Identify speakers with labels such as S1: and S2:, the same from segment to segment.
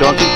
S1: donkey.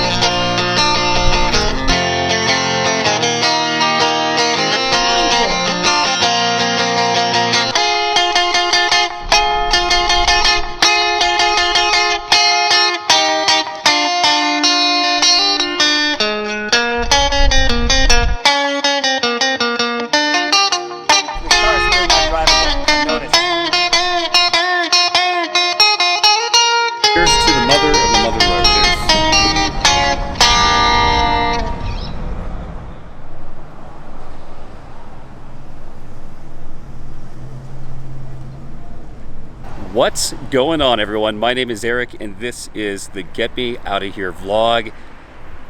S1: What's going on, everyone? My name is Eric and this is the Get Me Out of Here vlog.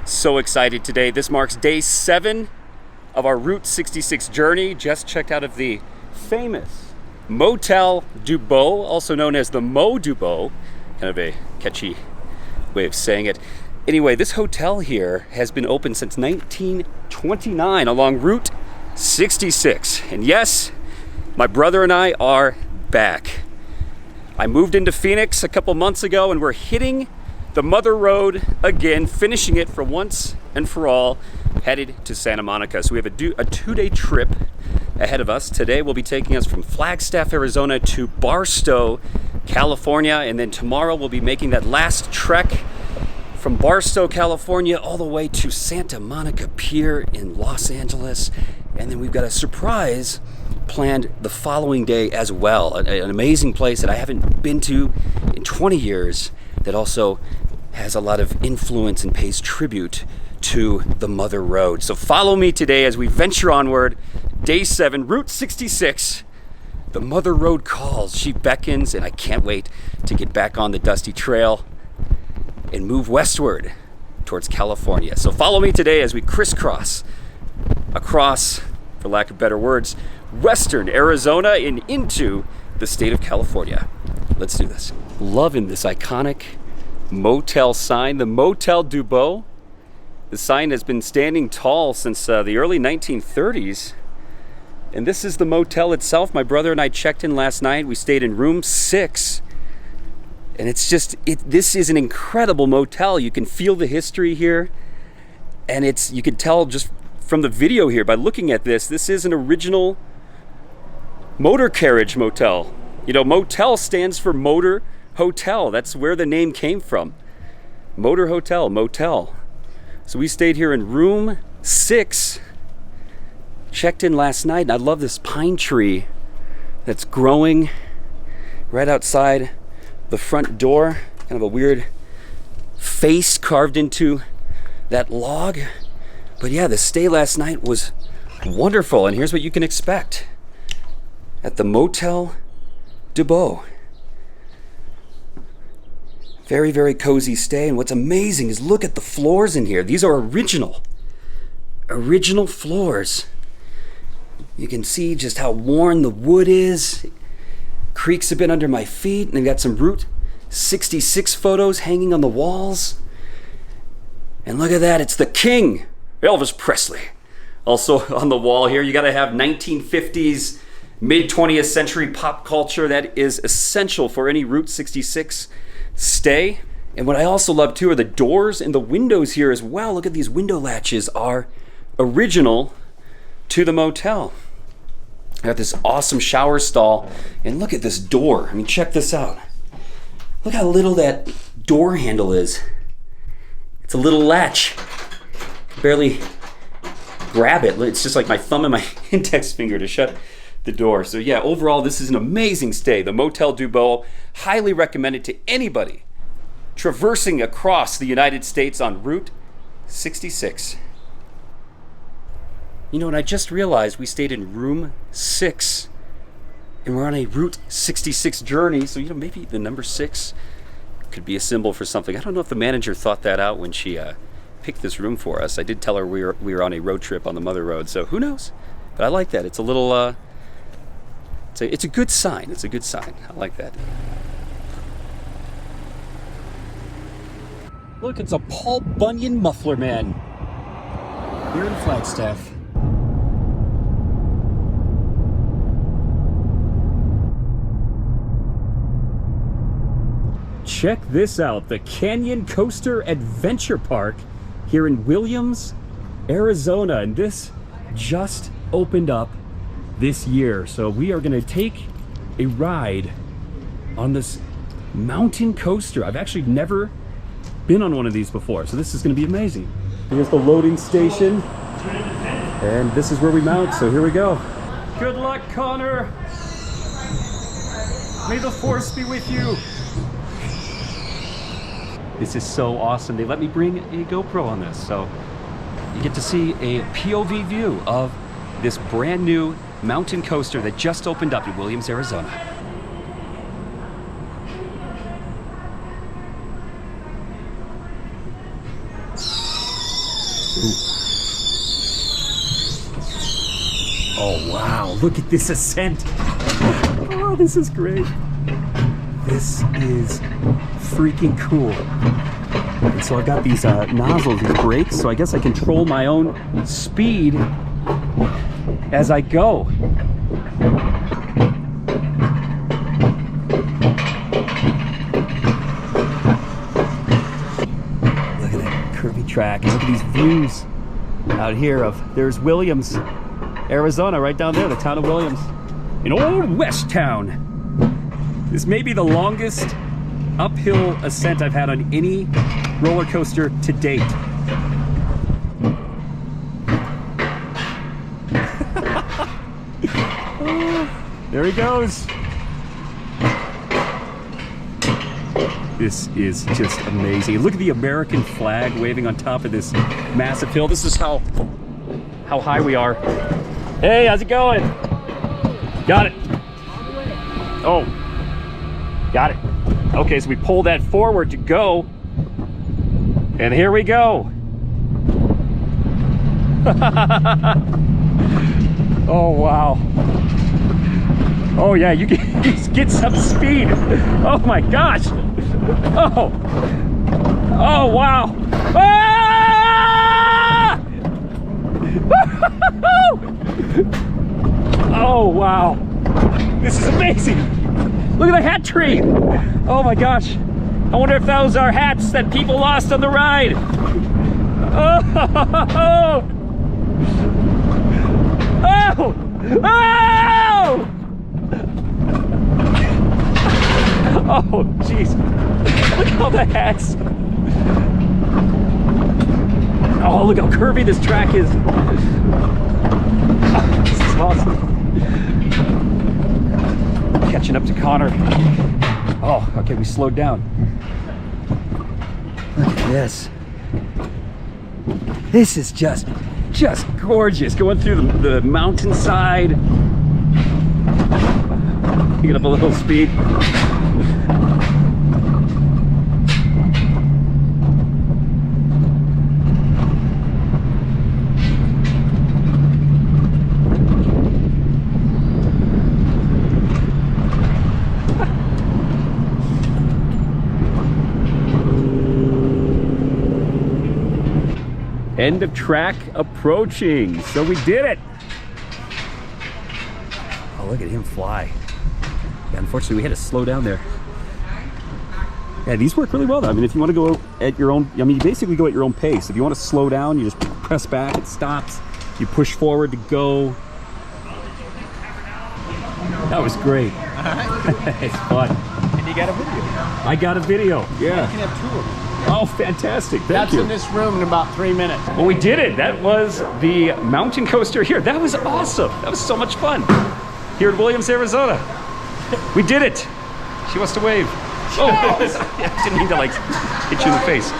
S1: So excited today. This marks day 7 of our Route 66 journey. Just checked out of the famous Motel DuBeau, also known as the DuBeau, kind of a catchy way of saying it. Anyway, this hotel here has been open since 1929 along Route 66. And yes, my brother and I are back. I moved into Phoenix a couple months ago and we're hitting the Mother Road again, finishing it for once and for all, headed to Santa Monica. So we have a 2-day trip ahead of us. Today will be taking us from Flagstaff, Arizona to Barstow, California, and then tomorrow we'll be making that last trek from Barstow, California, all the way to Santa Monica Pier in Los Angeles. And then we've got a surprise planned the following day as well. An amazing place that I haven't been to in 20 years that also has a lot of influence and pays tribute to the Mother Road. So follow me today as we venture onward. Day 7, Route 66. The Mother Road calls. She beckons, and I can't wait to get back on the dusty trail and move westward towards California. So follow me today as we crisscross across, for lack of better words, western Arizona and into the state of California. Let's do this. Loving this iconic motel sign, the Motel DuBeau. The sign has been standing tall since the early 1930s. And this is the motel itself. My brother and I checked in last night. We stayed in room 6. And it's just, this is an incredible motel. You can feel the history here. And you can tell just from the video here by looking at this is an original motor carriage motel. You know, motel stands for motor hotel. That's where the name came from. Motor hotel, motel. So we stayed here in room 6. Checked in last night, and I love this pine tree that's growing right outside the front door. Kind of a weird face carved into that log. But yeah, the stay last night was wonderful, and here's what you can expect at the Motel DuBeau. Very, very cozy stay, and what's amazing is look at the floors in here. These are original floors. You can see just how worn the wood is. Creaks a bit under my feet, and I've got some Route 66 photos hanging on the walls. And look at that, it's the King, Elvis Presley. Also on the wall here, you gotta have 1950s, mid-20th century pop culture. That is essential for any Route 66 stay. And what I also love too are the doors and the windows here as well. Look at these window latches are original to the motel. I got this awesome shower stall, and look at this door. I mean, check this out. Look how little that door handle is. It's a little latch. Barely grab it. It's just like my thumb and my index finger to shut the door. So yeah, overall, this is an amazing stay. The Motel DuBeau, highly recommended to anybody traversing across the United States on Route 66. You know, and I just realized we stayed in room 6 and we're on a Route 66 journey. So, you know, maybe the number 6 could be a symbol for something. I don't know if the manager thought that out when she picked this room for us. I did tell her we were on a road trip on the Mother Road, so who knows? But I like that. It's a little, it's a good sign. It's a good sign. I like that. Look, it's a Paul Bunyan muffler man here in Flagstaff. check this out. The Canyon Coaster Adventure Park here in Williams, Arizona. And this just opened up this year. So we are gonna take a ride on this mountain coaster. I've actually never been on one of these before, so this is gonna be amazing. Here's the loading station, and this is where we mount, so here we go. Good luck, Connor. May the force be with you. This is so awesome. They let me bring a GoPro on this, so you get to see a POV view of this brand new mountain coaster that just opened up in Williams, Arizona. Ooh. Oh wow, look at this ascent. Oh, this is great. This is freaking cool. And so I've got these nozzles, these brakes, so I guess I control my own speed as I go. Look at that curvy track, and look at these views out here of, there's Williams, Arizona, right down there, the town of Williams. In old West Town. This may be the longest uphill ascent I've had on any roller coaster to date. There he goes. This is just amazing. Look at the American flag waving on top of this massive hill. This is how high we are. Hey, how's it going? Got it. Oh, got it. Okay, so we pull that forward to go. And here we go. Oh, wow. Oh yeah, you can get some speed. Oh my gosh. Oh. Oh wow. Ah! Oh wow. This is amazing. Look at the hat tree. Oh my gosh. I wonder if those are hats that people lost on the ride. Oh. Oh. Oh. Oh, jeez. Look at all the hats. Oh, look how curvy this track is. Oh, this is awesome. Catching up to Connor. Oh, okay, we slowed down. Look at this. This is just gorgeous. Going through the mountainside. Get up a little speed. End of track approaching. So we did it. Oh, look at him fly. Yeah, unfortunately, we had to slow down there. Yeah, these work really well though. I mean, if you want to go at your own, I mean, you basically go at your own pace. If you want to slow down, you just press back, it stops. You push forward to go. That was great. It's fun.
S2: And you got a video.
S1: I got a video, yeah.
S2: You can have two of them.
S1: Oh, fantastic. Thank
S2: That's
S1: you.
S2: in this room in about 3 minutes.
S1: Well, we did it. That was the mountain coaster here. That was awesome. That was so much fun. Here at Williams, Arizona. We did it. She wants to wave. Oh, I didn't mean to like hit you in the face.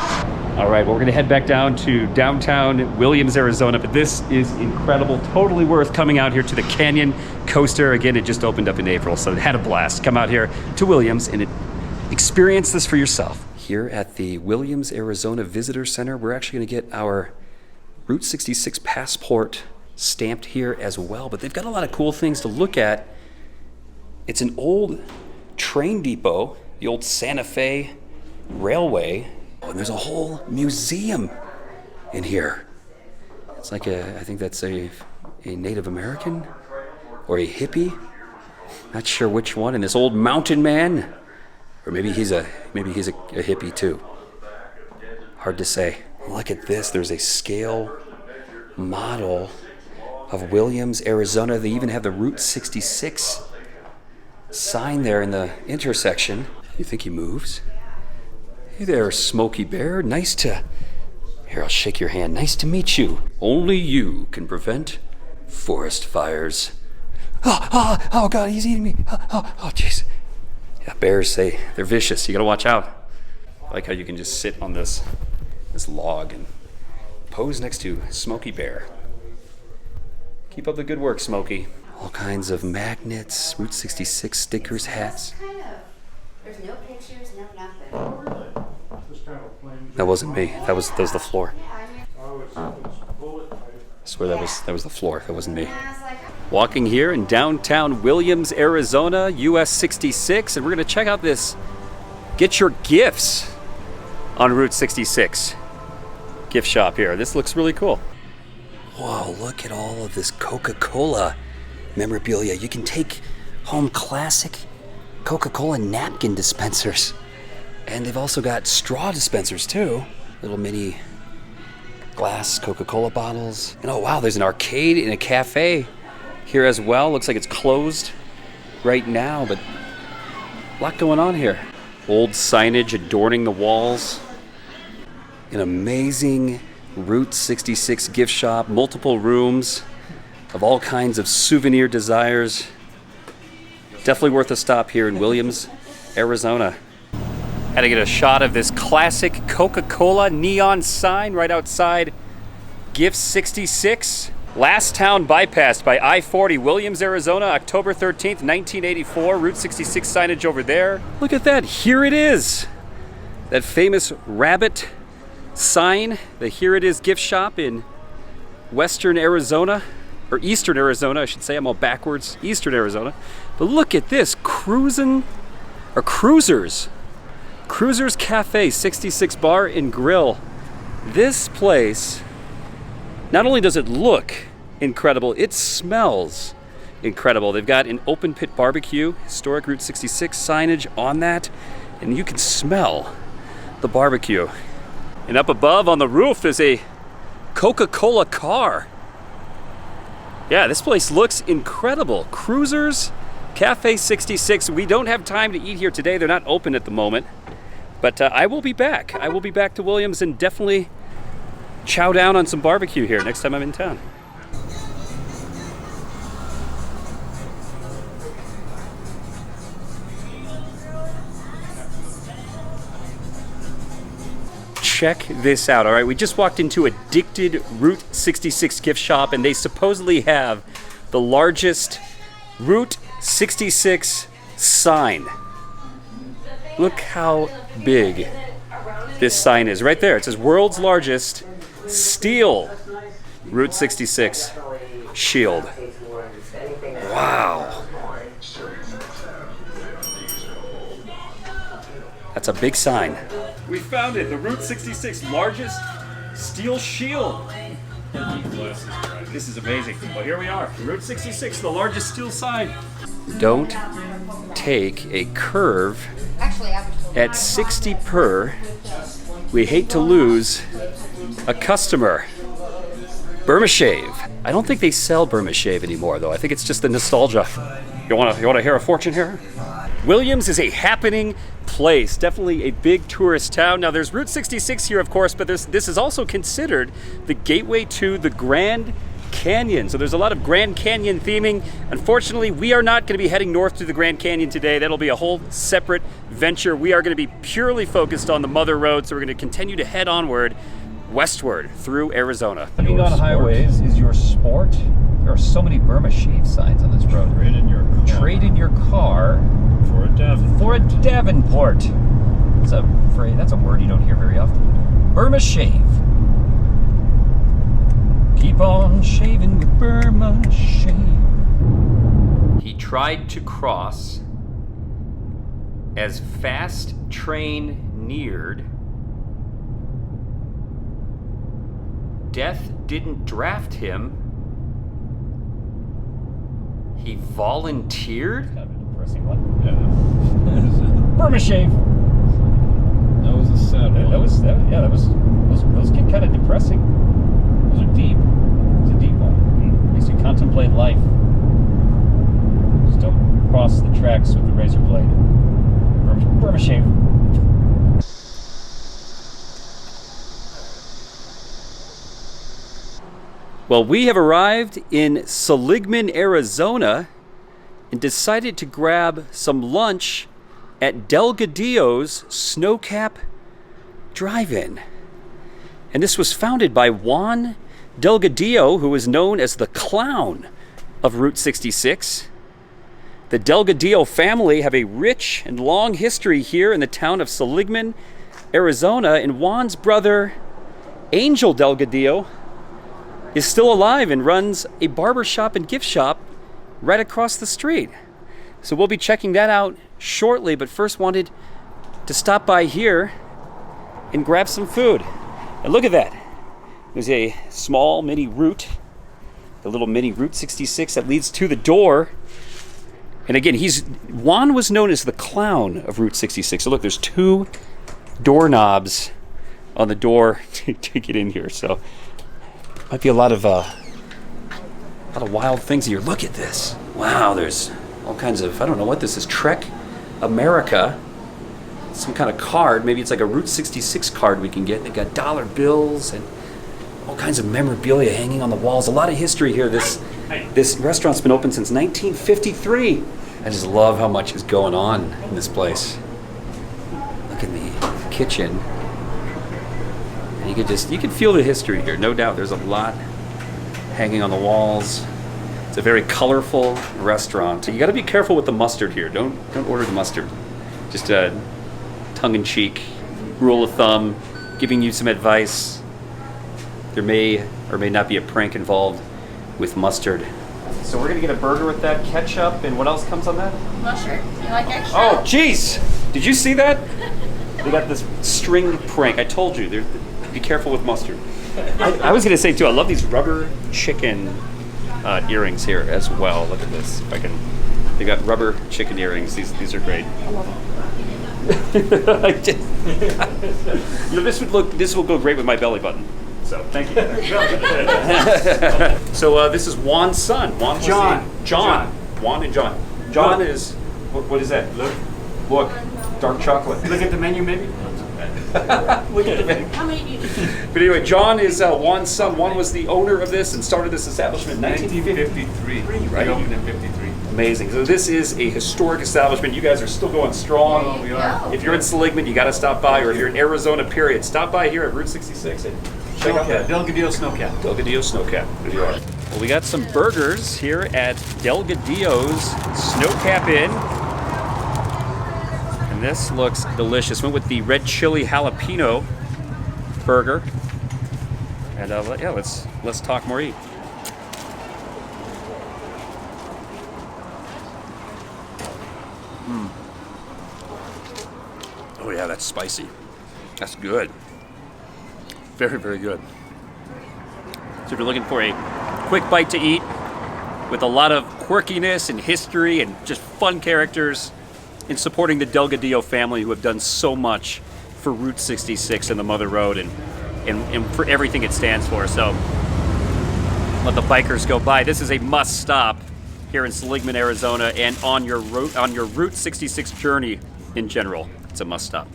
S1: All right, well, we're gonna head back down to downtown Williams, Arizona, but this is incredible. Totally worth coming out here to the Canyon Coaster. Again, it just opened up in April, so it had a blast. Come out here to Williams and experience this for yourself. Here at the Williams, Arizona Visitor Center, we're actually gonna get our Route 66 passport stamped here as well, but they've got a lot of cool things to look at. It's an old train depot, the old Santa Fe Railway. Oh, and there's a whole museum in here. It's like I think that's a Native American or a hippie. Not sure which one. And this old mountain man Or maybe he's a hippie too. Hard to say. Look at this. There's a scale model of Williams, Arizona. They even have the Route 66 sign there in the intersection. You think he moves? Hey there, Smokey Bear. Here, I'll shake your hand. Nice to meet you. Only you can prevent forest fires. Oh God, he's eating me. Oh, jeez. Yeah, bears, they're vicious. You gotta watch out. I like how you can just sit on this log and pose next to Smokey Bear. Keep up the good work, Smokey. All kinds of magnets, Route 66 stickers, hats.
S3: There's no pictures, no nothing.
S1: That wasn't me. That was the floor. I swear that was the floor. That wasn't me. Walking here in downtown Williams, Arizona, US 66, and we're gonna check out this Get Your Gifts on Route 66 gift shop here. This looks really cool. Whoa, look at all of this Coca-Cola memorabilia. You can take home classic Coca-Cola napkin dispensers. And they've also got straw dispensers too. Little mini glass Coca-Cola bottles. And oh wow, there's an arcade and a cafe here as well. Looks like it's closed right now, but a lot going on here. Old signage adorning the walls. An amazing Route 66 gift shop, multiple rooms of all kinds of souvenir desires. Definitely worth a stop here in Williams, Arizona. Had to get a shot of this classic Coca-Cola neon sign right outside Gift 66. Last town bypassed by I-40, Williams, Arizona, October 13th, 1984. Route 66 signage over there. Look at that, here it is. That famous rabbit sign, the Here It Is gift shop in western Arizona, or eastern Arizona, I should say. I'm all backwards. Eastern Arizona. But look at this, Cruisers Cafe, 66 Bar and Grill. This place, not only does it look incredible, it smells incredible. They've got an open pit barbecue, historic Route 66 signage on that, and you can smell the barbecue. And up above on the roof is a Coca-Cola car. Yeah, this place looks incredible. Cruisers Cafe 66. We don't have time to eat here today. They're not open at the moment. But I will be back. I will be back to Williams and definitely chow down on some barbecue here next time I'm in town. Check this out, all right? We just walked into Addicted Route 66 gift shop, and they supposedly have the largest Route 66 sign. Look how big this sign is right there. It says world's largest steel Route 66 shield. Wow. That's a big sign. We found it, the Route 66 largest steel shield. This is amazing. Well, here we are, Route 66, the largest steel sign. Don't take a curve at 60 per. We hate to lose a customer. Burma Shave. I don't think they sell Burma Shave anymore, though. I think it's just the nostalgia. You want to hear a fortune here? Williams is a happening place, definitely a big tourist town. Now there's Route 66 here, of course, but this is also considered the gateway to the Grand Canyon. So there's a lot of Grand Canyon theming. Unfortunately, we are not going to be heading north to the Grand Canyon today. That'll be a whole separate venture. We are going to be purely focused on the Mother Road, so we're going to continue to head onward westward through Arizona. Being on highways is your sport. There are so many Burma Shave signs on this road. Trade in your car
S2: For a Davenport.
S1: For a Davenport. That's a phrase. That's a word you don't hear very often. Burma Shave. Keep on shaving with Burma Shave. He tried to cross as fast train neared. Death didn't draft him. He volunteered? depressing one.
S4: Yeah.
S2: Burma Shave.
S4: That was a sad one.
S1: Those get kind of depressing. Those are deep. It's a deep one. Makes you contemplate life. Just don't cross the tracks with the razor blade.
S2: Burma Shave.
S1: Well, we have arrived in Seligman, Arizona, and decided to grab some lunch at Delgadillo's Snowcap Drive-In. And this was founded by Juan Delgadillo, who is known as the clown of Route 66. The Delgadillo family have a rich and long history here in the town of Seligman, Arizona, and Juan's brother, Angel Delgadillo, is still alive and runs a barber shop and gift shop right across the street. So we'll be checking that out shortly, but first wanted to stop by here and grab some food. And look at that. There's a small mini route, the little mini Route 66 that leads to the door. And again, Juan was known as the clown of Route 66. So look, there's 2 doorknobs on the door to get in here. So might be a lot of wild things here. Look at this. Wow, there's all kinds of, I don't know what this is, Trek America. Some kind of card. Maybe it's like a Route 66 card we can get. They've got dollar bills and all kinds of memorabilia hanging on the walls. A lot of history here. This restaurant's been open since 1953. I just love how much is going on in this place. Look in the kitchen. And you could feel the history here. No doubt there's a lot hanging on the walls. It's a very colorful restaurant. You got to be careful with the mustard here. Don't order the mustard. Just a tongue-in-cheek rule of thumb, giving you some advice. There may or may not be a prank involved with mustard. So we're gonna get a burger with that, ketchup, and what else comes on that?
S3: Mustard. You like extra?
S1: Oh, jeez! Did you see that? They got this string prank. I told you, be careful with mustard. I was gonna say too, I love these rubber chicken earrings here as well. Look at this. They got rubber chicken earrings. These are great. I love them. This will go great with my belly button. So thank you. So this is Juan's son. John. Juan and John. John is what is that? Look, dark chocolate.
S2: Look at the menu, maybe.
S1: Look at the menu.
S3: How many do you need?
S1: But anyway, John is Juan's son. Juan was the owner of this and started this establishment in
S4: 1953.
S1: Right?
S4: We opened in 53.
S1: Amazing. So this is a historic establishment. You guys are still going strong.
S3: There you go.
S1: If you're in Seligman, you got to stop by, or if you're in Arizona, period, stop by here at Route 66 and check out that
S2: Delgadillo Snowcap.
S1: Delgadillo Snowcap. There you are. Well, we got some burgers here at Delgadillo's Snowcap Inn. And this looks delicious. Went with the red chili jalapeno burger. And yeah, let's talk more eat. Oh yeah, that's spicy. That's good. Very, very good. So if you're looking for a quick bite to eat with a lot of quirkiness and history and just fun characters in supporting the Delgadillo family who have done so much for Route 66 and the Mother Road and for everything it stands for. So let the bikers go by. This is a must stop here in Seligman, Arizona, and on your Route 66 journey in general. It's a must stop.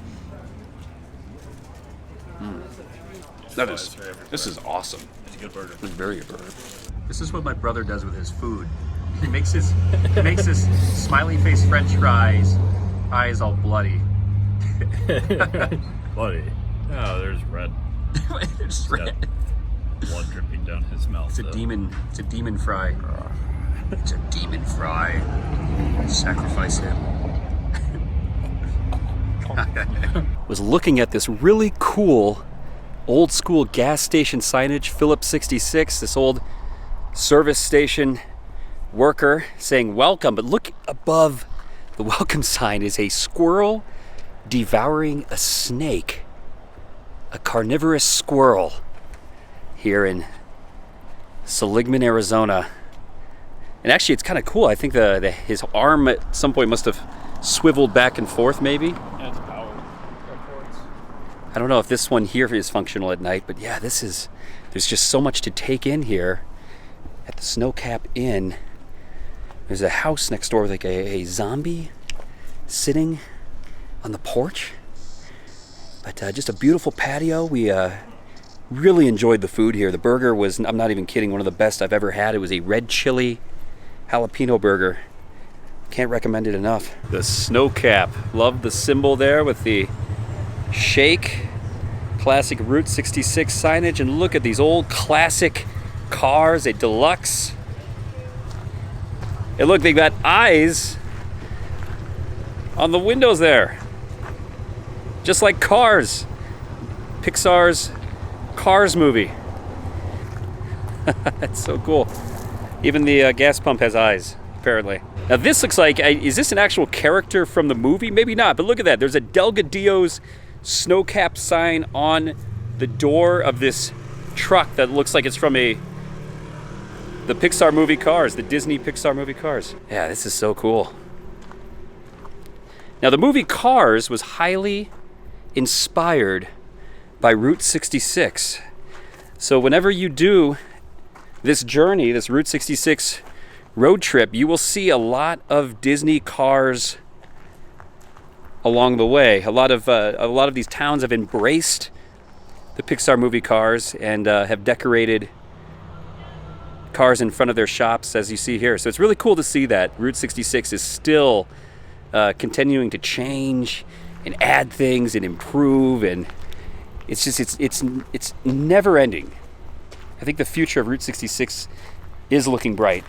S1: This is awesome.
S4: It's a good burger.
S1: It's a very good burger. This is what my brother does with his food. He makes his smiley face French fries, eyes all bloody.
S4: Bloody. Oh, there's red.
S1: It's red.
S4: Blood dripping down his mouth.
S1: It's a demon. It's a demon fry. It's a demon fry. Sacrifice him. Was looking at this really cool old school gas station signage, Phillips 66, this old service station worker saying welcome, but look above the welcome sign is a squirrel devouring a snake, a carnivorous squirrel here in Seligman, Arizona. And actually, it's kind of cool. I think his arm at some point must have swiveled back and forth, maybe.
S2: Yeah, it's powered. Upwards.
S1: I don't know if this one here is functional at night, but yeah, there's just so much to take in here at the Snowcap Inn. There's a house next door with like a zombie sitting on the porch. But just a beautiful patio. We really enjoyed the food here. The burger was, I'm not even kidding, one of the best I've ever had. It was a red chili jalapeno burger. Can't recommend it enough. The Snowcap. Love the symbol there with the shake. Classic Route 66 signage. And look at these old classic cars, a deluxe. And look, they got eyes on the windows there. Just like Cars. Pixar's Cars movie. That's so cool. Even the gas pump has eyes, apparently. Now this looks like, is this an actual character from the movie? Maybe not, but look at that. There's a Delgadillo's Snowcap sign on the door of this truck that looks like it's from the Pixar movie Cars, the Disney Pixar movie Cars. Yeah, this is so cool. Now the movie Cars was highly inspired by Route 66. So whenever you do this journey, this Route 66 road trip, you will see a lot of Disney cars along the way. A lot of these towns have embraced the Pixar movie Cars and have decorated cars in front of their shops, as you see here. So it's really cool to see that Route 66 is still continuing to change and add things and improve, and it's never ending. I think the future of Route 66 is looking bright.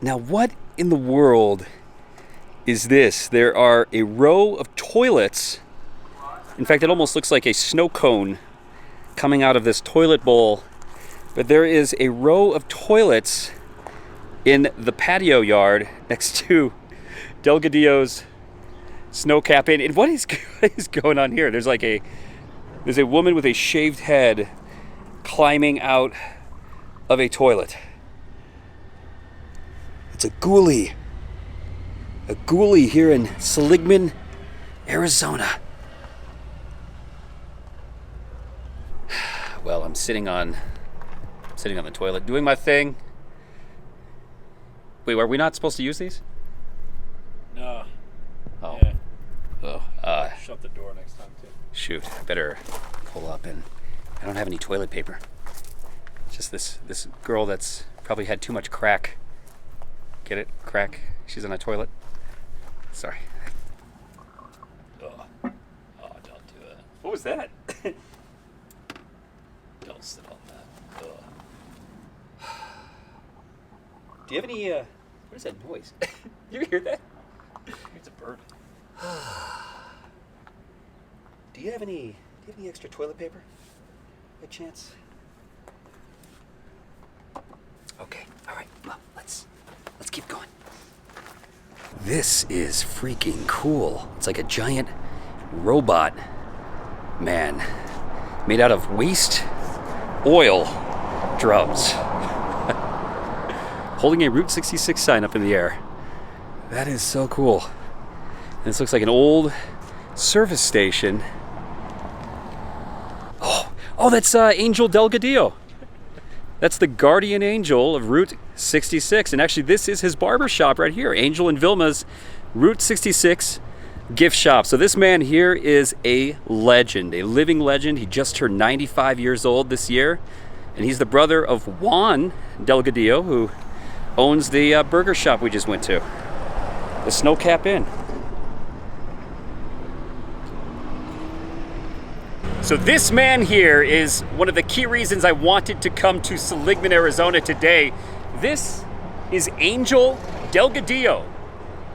S1: Now, what in the world is this? There are a row of toilets. In fact, it almost looks like a snow cone coming out of this toilet bowl. But there is a row of toilets in the patio yard next to Delgadillo's Snowcap Inn. And what is going on here? There's a woman with a shaved head climbing out of a toilet. It's a ghoulie. A ghoulie here in Seligman, Arizona. Well, I'm sitting on the toilet doing my thing. Wait, are we not supposed to use these?
S2: No.
S1: Oh.
S2: Yeah.
S1: Oh.
S2: Shut the door next time, too.
S1: Shoot, I better pull up, and I don't have any toilet paper. It's just this girl that's probably had too much crack. Get it? Crack. She's on a toilet. Sorry.
S2: Oh, don't do that.
S1: What was that?
S2: Don't sit on that.
S1: Do you have any, what is that noise? You hear that?
S2: It's a bird.
S1: Do you have any extra toilet paper? By chance? Okay, all right, well, let's keep going. This is freaking cool. It's like a giant robot man made out of waste oil drums. Holding a Route 66 sign up in the air. That is so cool. And this looks like an old service station. Oh, that's Angel Delgadillo. That's the guardian angel of Route 66. And actually, this is his barber shop right here. Angel and Vilma's Route 66 gift shop. So this man here is a legend, a living legend. He just turned 95 years old this year. And he's the brother of Juan Delgadillo, who owns the burger shop we just went to. The Snowcap Inn. So this man here is one of the key reasons I wanted to come to Seligman, Arizona today. This is Angel Delgadillo.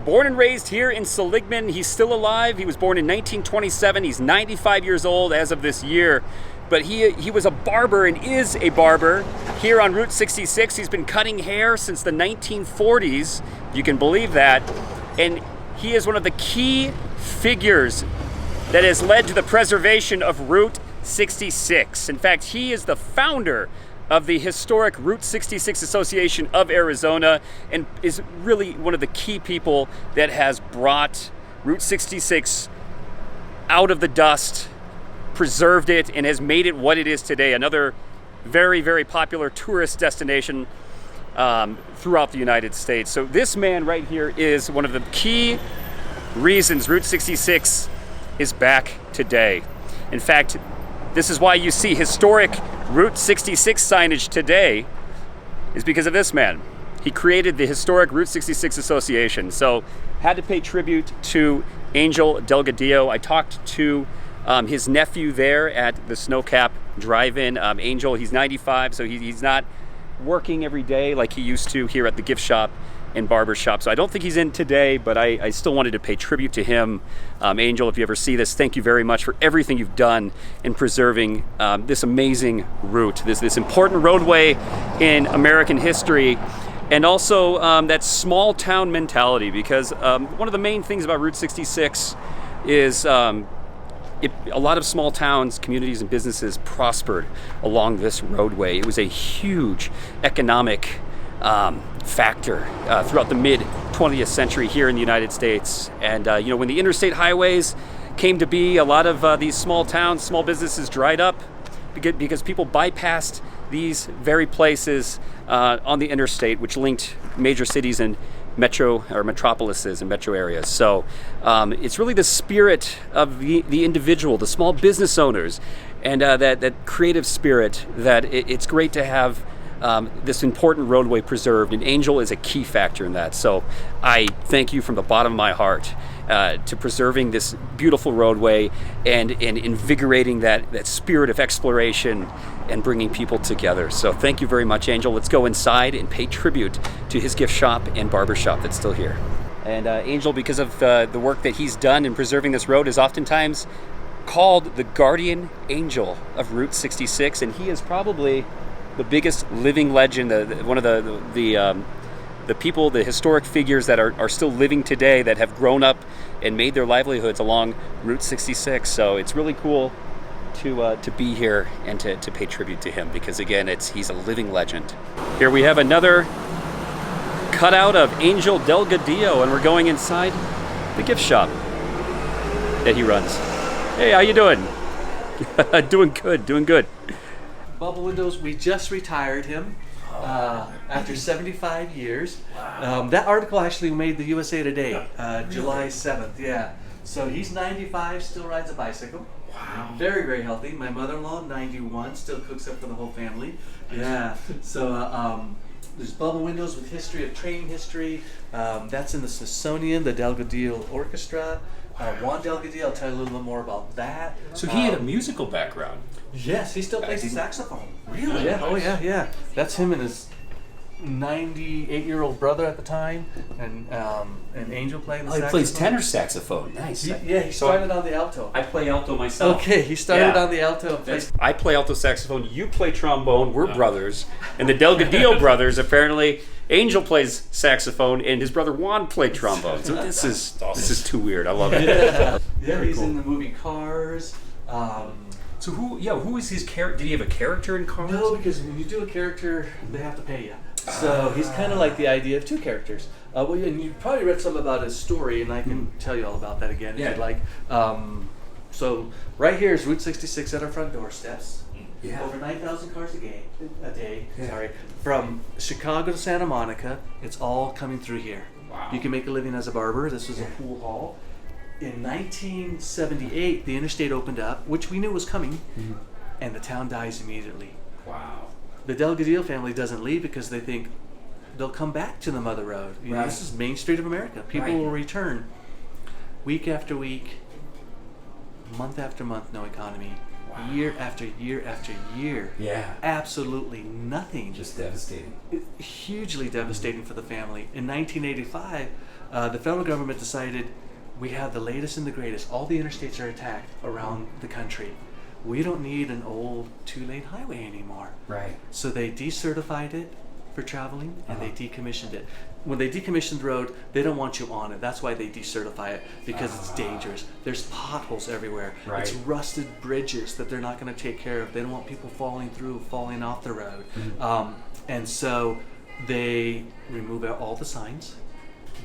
S1: Born and raised here in Seligman. He's still alive. He was born in 1927. He's 95 years old as of this year. But he was a barber and is a barber here on Route 66. He's been cutting hair since the 1940s. You can believe that. And he is one of the key figures that has led to the preservation of Route 66. In fact, he is the founder of the historic Route 66 Association of Arizona and is really one of the key people that has brought Route 66 out of the dust, preserved it, and has made it what it is today. Another very, very popular tourist destination throughout the United States. So this man right here is one of the key reasons Route 66 is back today. In fact, this is why you see historic Route 66 signage today, is because of this man. He created the historic Route 66 Association. So had to pay tribute to Angel Delgadillo. I talked to his nephew there at the Snowcap Drive-In. Angel, he's 95, so he's not working every day like he used to here at the gift shop and barber shop. So I don't think he's in today, but I still wanted to pay tribute to him. Angel, if you ever see this, thank you very much for everything you've done in preserving this amazing route, this important roadway in American history, and also that small town mentality, because one of the main things about Route 66 is a lot of small towns, communities, and businesses prospered along this roadway. It was a huge economic factor throughout the mid 20th century here in the United States. And when the interstate highways came to be, a lot of these small towns, small businesses dried up because people bypassed these very places on the interstate, which linked major cities and metro or metropolises and metro areas. So it's really the spirit of the individual, the small business owners, and that creative spirit that it's great to have this important roadway preserved, and Angel is a key factor in that. So I thank you from the bottom of my heart to preserving this beautiful roadway and invigorating that spirit of exploration and bringing people together. So thank you very much, Angel. Let's go inside and pay tribute to his gift shop and barber shop that's still here. And Angel, because of the work that he's done in preserving this road, is oftentimes called the guardian angel of Route 66, and he is probably the biggest living legend, one of the people, the historic figures that are still living today, that have grown up and made their livelihoods along Route 66. So it's really cool to be here and to pay tribute to him, because again, he's a living legend. Here we have another cutout of Angel Delgadillo, and we're going inside the gift shop that he runs. Hey, how you doing? Doing good.
S5: Bubble Windows, we just retired him after 75 years. That article actually made the USA Today, July 7th, yeah. So he's 95, still rides a bicycle. Wow. Very, very healthy. My mother-in-law, 91, still cooks up for the whole family. Yeah. So there's Bubble Windows with history of train history. That's in the Smithsonian, the Delgadillo Orchestra. Juan Delgadillo, I'll tell you a little bit more about that.
S1: So he had a musical background.
S5: Yes, he still plays the saxophone.
S1: Really?
S5: Yeah. Oh yeah, yeah. That's him and his 98-year-old brother at the time, and Angel playing the saxophone.
S1: He plays tenor saxophone. Nice.
S5: He started on the alto.
S1: I play alto myself.
S5: Okay, he started on the alto.
S1: I play alto saxophone. You play trombone. We're brothers. And the Delgadillo brothers, apparently, Angel plays saxophone, and his brother Juan played trombone. So this is too weird. I love it.
S5: Yeah, he's in the movie Cars.
S1: So who is his character? Did he have a character in Cars?
S5: No, because when you do a character, they have to pay you. So he's kind of like the idea of two characters. And you probably read some about his story, and I can tell you all about that again if you'd like. So right here is Route 66 at our front doorsteps. Yeah. Over 9,000 cars a day. Yeah. Sorry, from Chicago to Santa Monica, it's all coming through here. Wow. You can make a living as a barber. This was a pool hall. In 1978, the interstate opened up, which we knew was coming, and the town dies immediately. Wow. The Delgadillo family doesn't leave because they think they'll come back to the Mother Road. You know, this is Main Street of America. People will return week after week, month after month, no economy. Wow. Year after year after year. Yeah. Absolutely nothing.
S1: Just devastating.
S5: Hugely devastating for the family. In 1985, the federal government decided we have the latest and the greatest. All the interstates are attacked around the country. We don't need an old 2-lane highway anymore. Right. So they decertified it, for traveling, and they decommissioned it. When they decommission the road, they don't want you on it. That's why they decertify it, because it's dangerous. There's potholes everywhere.
S1: Right.
S5: It's rusted bridges that they're not going to take care of. They don't want people falling off the road. And so they remove out all the signs.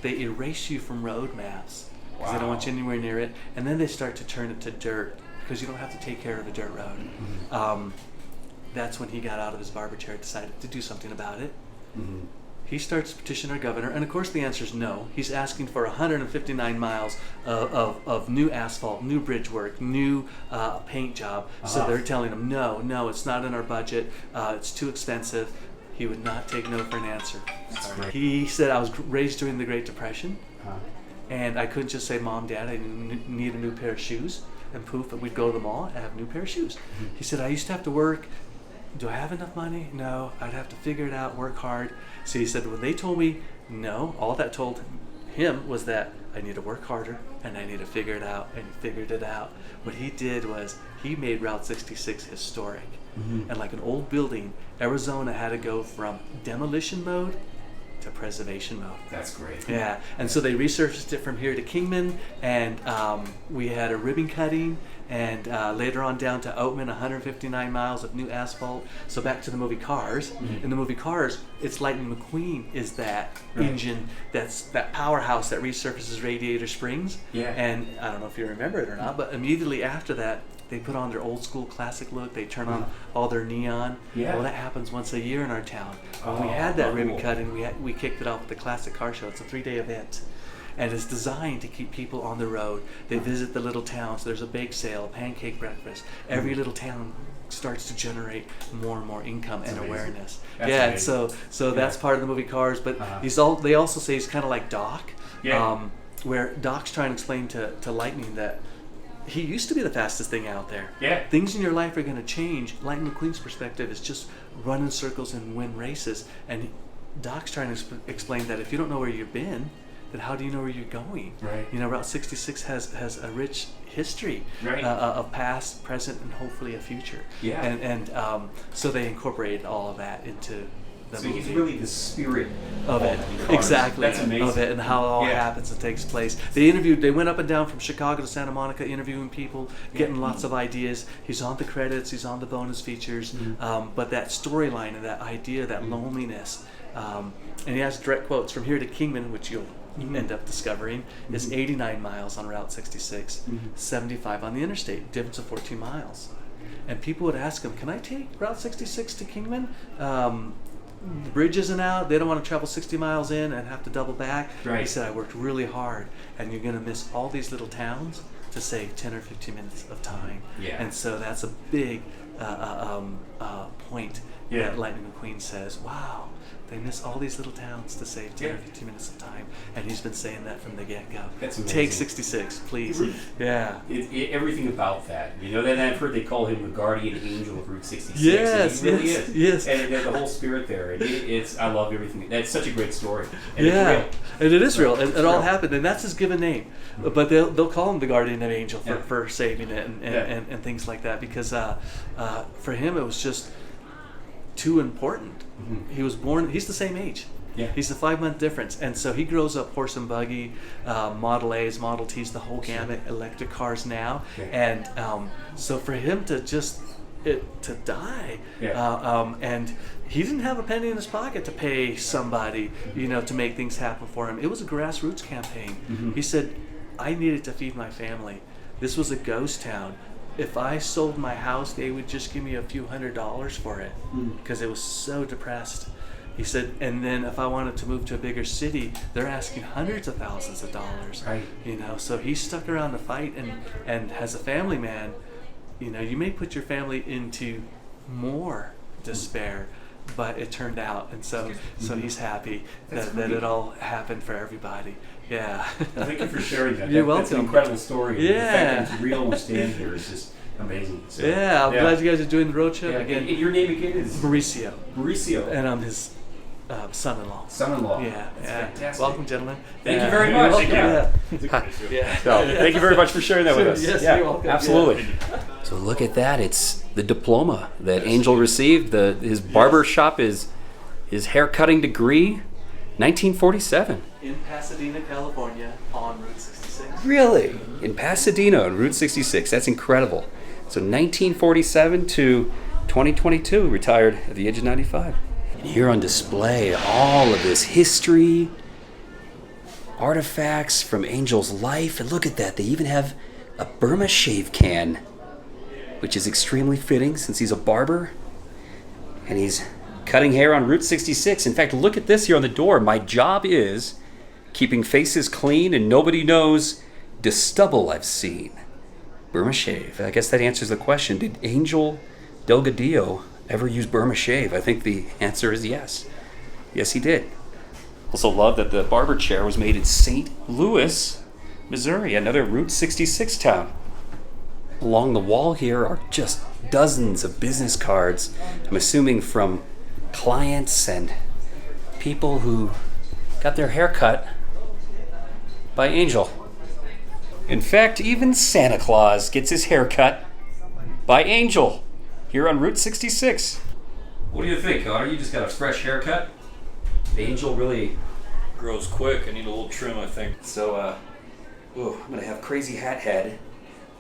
S5: They erase you from road maps because they don't want you anywhere near it. And then they start to turn it to dirt because you don't have to take care of a dirt road. That's when he got out of his barber chair and decided to do something about it. He starts to petition our governor, and of course the answer is no. He's asking for 159 miles of new asphalt, new bridge work, new paint job. So they're telling him, no, it's not in our budget. It's too expensive. He would not take no for an answer. He said, I was raised during the Great Depression, and I couldn't just say, Mom, Dad, I need a new pair of shoes, and poof, we'd go to the mall and have a new pair of shoes. He said, I used to have to work. Do I have enough money? No, I'd have to figure it out, work hard. So he said, when they told me no, all that told him was that I need to work harder and I need to figure it out, and he figured it out. What he did was he made Route 66 historic. And like an old building, Arizona had to go from demolition mode to preservation mode.
S1: That's great.
S5: Yeah, and so they resurfaced it from here to Kingman, and we had a ribbon cutting, and later on down to Oatman, 159 miles of new asphalt. So back to the movie Cars. In the movie Cars, it's Lightning McQueen is that engine, that's that powerhouse that resurfaces Radiator Springs. And I don't know if you remember it or not, but immediately after that, they put on their old school classic look. They turn on all their neon. Well, that happens once a year in our town. When we had that ribbon cutting, we kicked it off with the classic car show. It's a 3-day event. And it's designed to keep people on the road. They visit the little towns. There's a bake sale, pancake breakfast. Every little town starts to generate more and more income and awareness. So that's part of the movie Cars. But they also say he's kind of like Doc, where Doc's trying to explain to Lightning that he used to be the fastest thing out there. Things in your life are going to change. Lightning McQueen's perspective is just run in circles and win races. And Doc's trying to explain that if you don't know where you've been, then how do you know where you're going? You know, Route 66 has a rich history of past, present, and hopefully a future. And so they incorporated all of that into the movie.
S1: He's really the spirit
S5: of it.
S1: Cars.
S5: Exactly.
S1: That's amazing.
S5: Of it and how it all happens and takes place. They went up and down from Chicago to Santa Monica interviewing people, getting lots of ideas. He's on the credits, he's on the bonus features, but that storyline and that idea, that loneliness, and he has direct quotes from here to Kingman, which you'll end up discovering, is 89 miles on Route 66, 75 on the interstate, difference of 14 miles. And people would ask him, can I take Route 66 to Kingman? The bridge isn't out. They don't want to travel 60 miles in and have to double back. He said, I worked really hard, and you're going to miss all these little towns to save 10 or 15 minutes of time. And so that's a big point that Lightning McQueen says, wow, they miss all these little towns to save 10 or 15 minutes of time. And he's been saying that from the get-go.
S1: That's amazing.
S5: Take 66, please.
S1: Everything about that. You know, then I've heard they call him the guardian angel of Route 66.
S5: Yes,
S1: and he really is.
S5: Yes.
S1: And the whole spirit there. I love everything. That's such a great story. And
S5: It's real. And it is real.
S1: It's
S5: it all
S1: real.
S5: happened, and that's his given name. But they'll call him the guardian angel for saving it and things like that, because for him it was just too important. He was born, he's the same age. He's the 5-month difference. And so he grows up horse and buggy, Model A's, Model T's, the whole gamut, electric cars now. And so for him to to die, and he didn't have a penny in his pocket to pay somebody, to make things happen for him. It was a grassroots campaign. He said, I needed to feed my family. This was a ghost town. If I sold my house, they would just give me a few $100s for it because it was so depressed. He said, and then if I wanted to move to a bigger city, they're asking hundreds of thousands of dollars. So he stuck around to fight, and as a family man, you may put your family into more despair, but it turned out, and so he's happy that it all happened for everybody.
S1: Thank you for sharing that.
S5: You're welcome.
S1: That's an incredible story. The fact that it's real and we're standing here is just amazing. So,
S5: I'm glad you guys are doing the road trip again.
S1: And your name again is
S5: Mauricio. And I'm his son-in-law.
S1: That's fantastic.
S5: Welcome, gentlemen.
S1: Thank you very much. Thank you very much for sharing that with us.
S5: Yes, you're welcome.
S1: Absolutely. So look at that. It's the diploma that Angel received. His barber shop is His haircutting degree, 1947.
S5: In Pasadena, California, on Route 66.
S1: Really? In Pasadena on Route 66. That's incredible. So 1947 to 2022, retired at the age of 95. And here on display, all of this history, artifacts from Angel's life. And look at that, they even have a Burma Shave can, which is extremely fitting since he's a barber. And he's cutting hair on Route 66. In fact, look at this here on the door. My job is keeping faces clean and nobody knows the stubble I've seen. Burma Shave. I guess that answers the question. Did Angel Delgadillo ever use Burma Shave? I think the answer is yes. Yes, he did. Also love that the barber chair was made in St. Louis, Missouri, another Route 66 town. Along the wall here are just dozens of business cards, I'm assuming from clients and people who got their hair cut by Angel. In fact, even Santa Claus gets his hair cut by Angel here on Route 66. What do you think, Connor? You just got a fresh haircut? Angel really
S2: Grows quick. I need a little trim, I think.
S1: so I'm gonna have crazy hat head,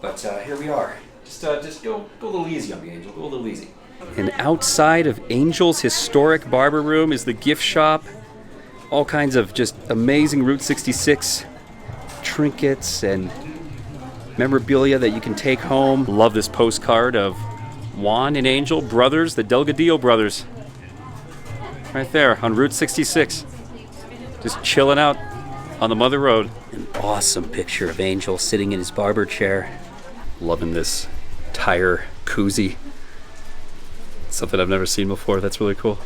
S1: but here we are. Just go a little easy on me, Angel. Go a little easy. And outside of Angel's historic barber room is the gift shop. All kinds of just amazing Route 66 trinkets and memorabilia that you can take home. Love this postcard of Juan and Angel, brothers, the Delgadillo brothers. Right there on Route 66. Just chilling out on the Mother Road. An awesome picture of Angel sitting in his barber chair. Loving this tire koozie. Something I've never seen before. That's really cool.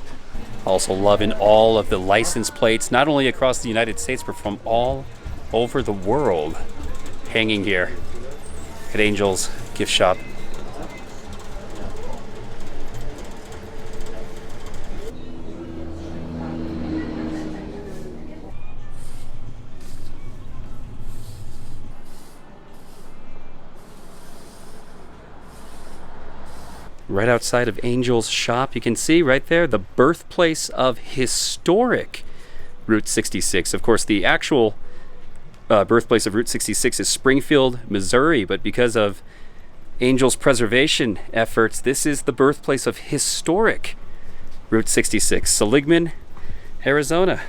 S1: Also loving all of the license plates, not only across the United States, but from all over the world, hanging here at Angel's gift shop. Right outside of Angel's shop, you can see right there the birthplace of historic Route 66. Of course, the actual birthplace of Route 66 is Springfield, Missouri, but because of Angel's preservation efforts, this is the birthplace of historic Route 66, Seligman, Arizona.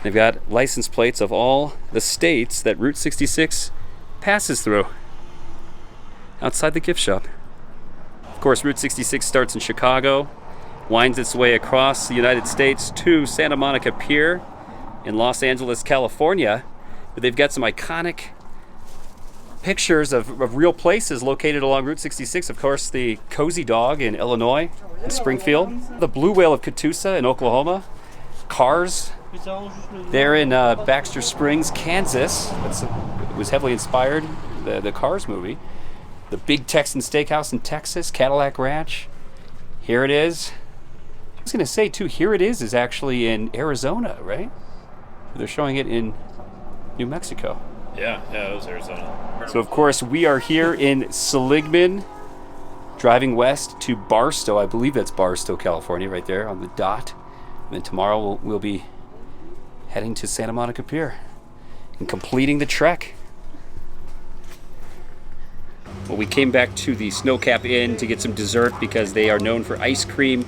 S1: They've got license plates of all the states that Route 66 passes through outside the gift shop. Of course, Route 66 starts in Chicago, winds its way across the United States to Santa Monica Pier in Los Angeles, California. But they've got some iconic pictures of real places located along Route 66. Of course, the Cozy Dog in Illinois, in Springfield, the Blue Whale of Catoosa in Oklahoma, Cars there in Baxter Springs, Kansas. It was heavily inspired, the Cars movie. The Big Texan Steakhouse in Texas, Cadillac Ranch. Here it is. I was going to say, too, here it is actually in Arizona, right? They're showing it in New Mexico.
S2: Yeah, it was Arizona.
S1: So, of course, we are here in Seligman, driving west to Barstow. I believe that's Barstow, California, right there on the dot. And then tomorrow we'll be heading to Santa Monica Pier and completing the trek. Well, we came back to the Snowcap Inn to get some dessert because they are known for ice cream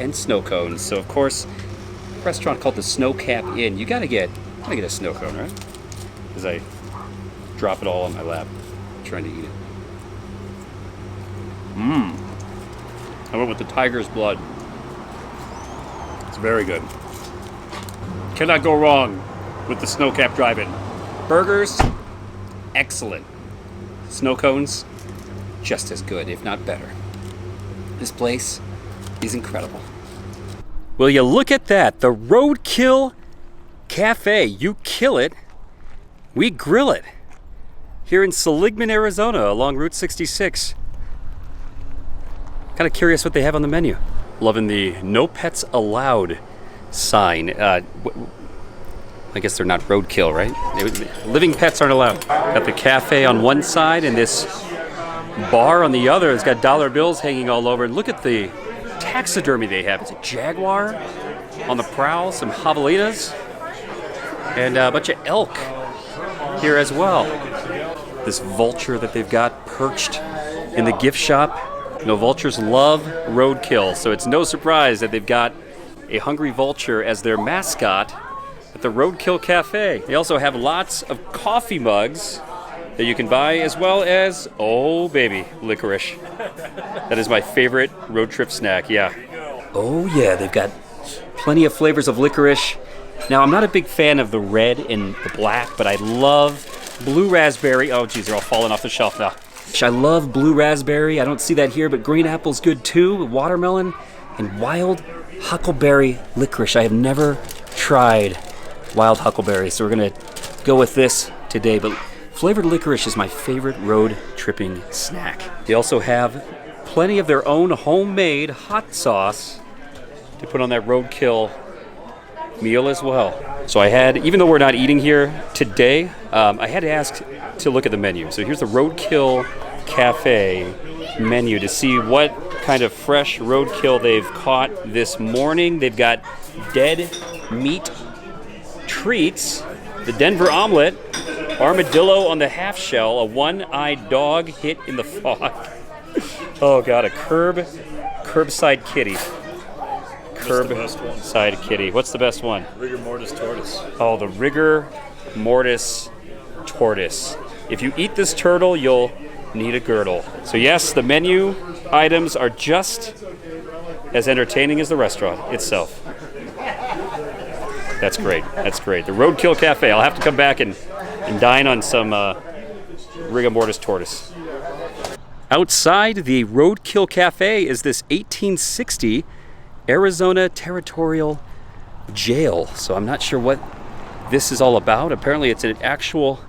S1: and snow cones. So, of course, a restaurant called the Snowcap Inn. You gotta get a snow cone, right? As I drop it all on my lap, trying to eat it. I went with the tiger's blood. It's very good. Cannot go wrong with the Snowcap Drive-In. Burgers, excellent. Snow cones, just as good, if not better. This place is incredible. Will you look at that? The Roadkill Cafe. You kill it, we grill it. Here in Seligman, Arizona, along Route 66. Kind of curious what they have on the menu. Loving the No Pets Allowed sign. I guess they're not roadkill, right? Living pets aren't allowed. Got the cafe on one side and this bar on the other. It's got dollar bills hanging all over. And look at the taxidermy they have. It's a jaguar on the prowl, some javelinas, and a bunch of elk here as well. This vulture that they've got perched in the gift shop. You know, vultures love roadkill, so it's no surprise that they've got a hungry vulture as their mascot at the Roadkill Cafe. They also have lots of coffee mugs that you can buy, as well as, oh baby, licorice. That is my favorite road trip snack, yeah. Oh yeah, they've got plenty of flavors of licorice. Now, I'm not a big fan of the red and the black, but I love blue raspberry. Oh geez, they're all falling off the shelf now. I love blue raspberry. I don't see that here, but green apple's good too. Watermelon and wild huckleberry licorice. I have never tried wild huckleberry, so we're gonna go with this today. But flavored licorice is my favorite road tripping snack. They also have plenty of their own homemade hot sauce to put on that roadkill meal as well. So I had, even though we're not eating here today, I had to ask to look at the menu. So here's the Roadkill Cafe menu to see what kind of fresh roadkill they've caught this morning. They've got dead meat treats, the Denver omelet, armadillo on the half shell, a one-eyed dog hit in the fog. Oh god, a curbside kitty. Curbside kitty. What's the best one?
S2: Rigor mortis tortoise.
S1: Oh, the rigor mortis tortoise. If you eat this turtle, you'll need a girdle. So yes, the menu items are just as entertaining as the restaurant itself. That's great. That's great. The Roadkill Cafe. I'll have to come back and dine on some rigor mortis tortoise. Outside the Roadkill Cafe is this 1860 Arizona Territorial Jail. So I'm not sure what this is all about. Apparently it's an actual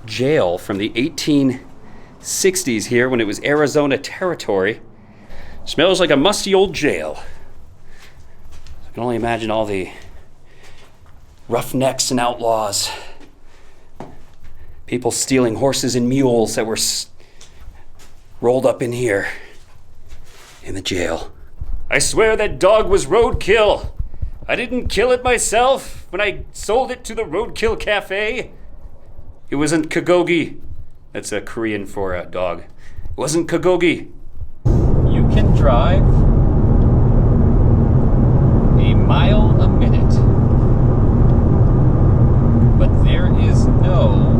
S1: jail from the 1860s here when it was Arizona Territory. Smells like a musty old jail. I can only imagine all the roughnecks and outlaws. People stealing horses and mules that were rolled up in here in the jail. I swear that dog was roadkill. I didn't kill it myself when I sold it to the Roadkill Cafe. It wasn't Kagogi. That's a Korean for a dog. It wasn't Kagogi. You can drive a mile a minute, but there is no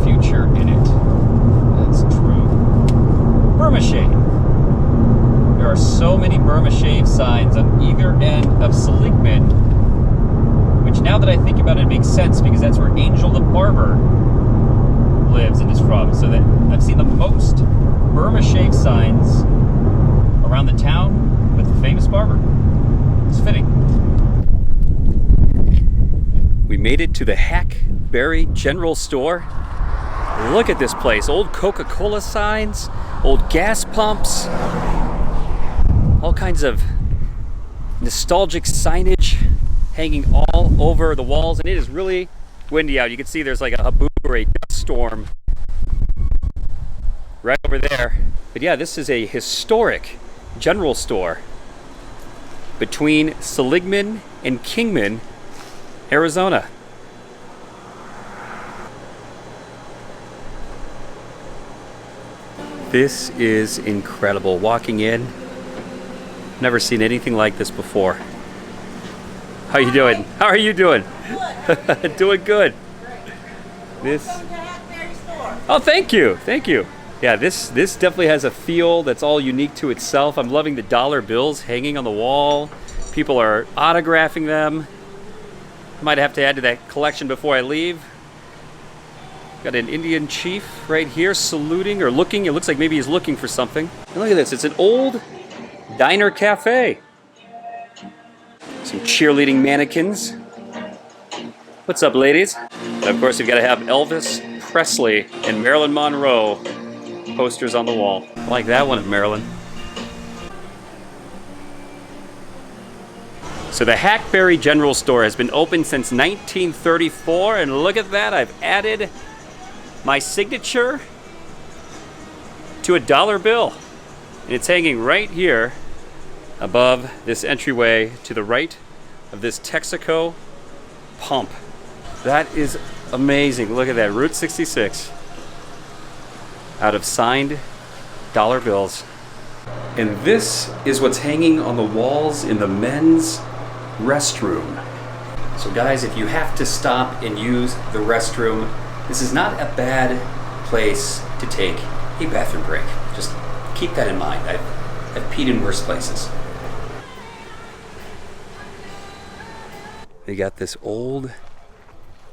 S1: future in it. That's true. Burma Shave. There are so many Burma Shave signs on either end of Seligman, which now that I think about it makes sense because that's where Angel the Barber lives and is from. So that I've seen the most Burma Shave signs around the town with the famous barber. It's fitting. We made it to the Hackberry General Store. Look at this place. Old Coca-Cola signs, old gas pumps, all kinds of nostalgic signage hanging all over the walls, and it is really windy out. You can see there's like a haboob or a dust storm right over there. But yeah, this is a historic general store between Seligman and Kingman, Arizona. This is incredible. Walking in, never seen anything like this before. How you doing? How are you doing? Good. Doing good. This. Oh, thank you, thank you. Yeah, this definitely has a feel that's all unique to itself. I'm loving the dollar bills hanging on the wall. People are autographing them. Might have to add to that collection before I leave. Got an Indian chief right here saluting or looking. It looks like maybe he's looking for something. And look at this, it's an old diner cafe. Some cheerleading mannequins. What's up, ladies? And of course, you've got to have Elvis Presley and Marilyn Monroe posters on the wall. I like that one of Marilyn. So the Hackberry General Store has been open since 1934, and look at that, I've added my signature to a dollar bill. And it's hanging right here above this entryway to the right of this Texaco pump. That is amazing. Look at that, Route 66 out of signed dollar bills. And this is what's hanging on the walls in the men's restroom. So guys, if you have to stop and use the restroom, this is not a bad place to take a bathroom break. Just keep that in mind. I've peed in worse places. They got this old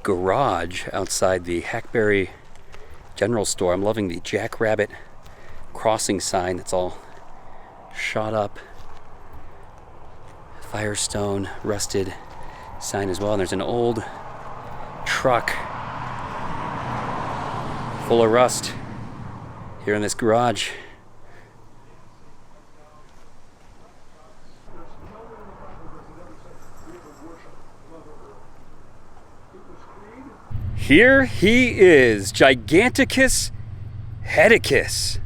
S1: garage outside the Hackberry general store. I'm loving the Jackrabbit crossing sign. It's all shot up. Firestone rusted sign as well. And there's an old truck full of rust here in this garage. Here he is, Giganticus Headicus,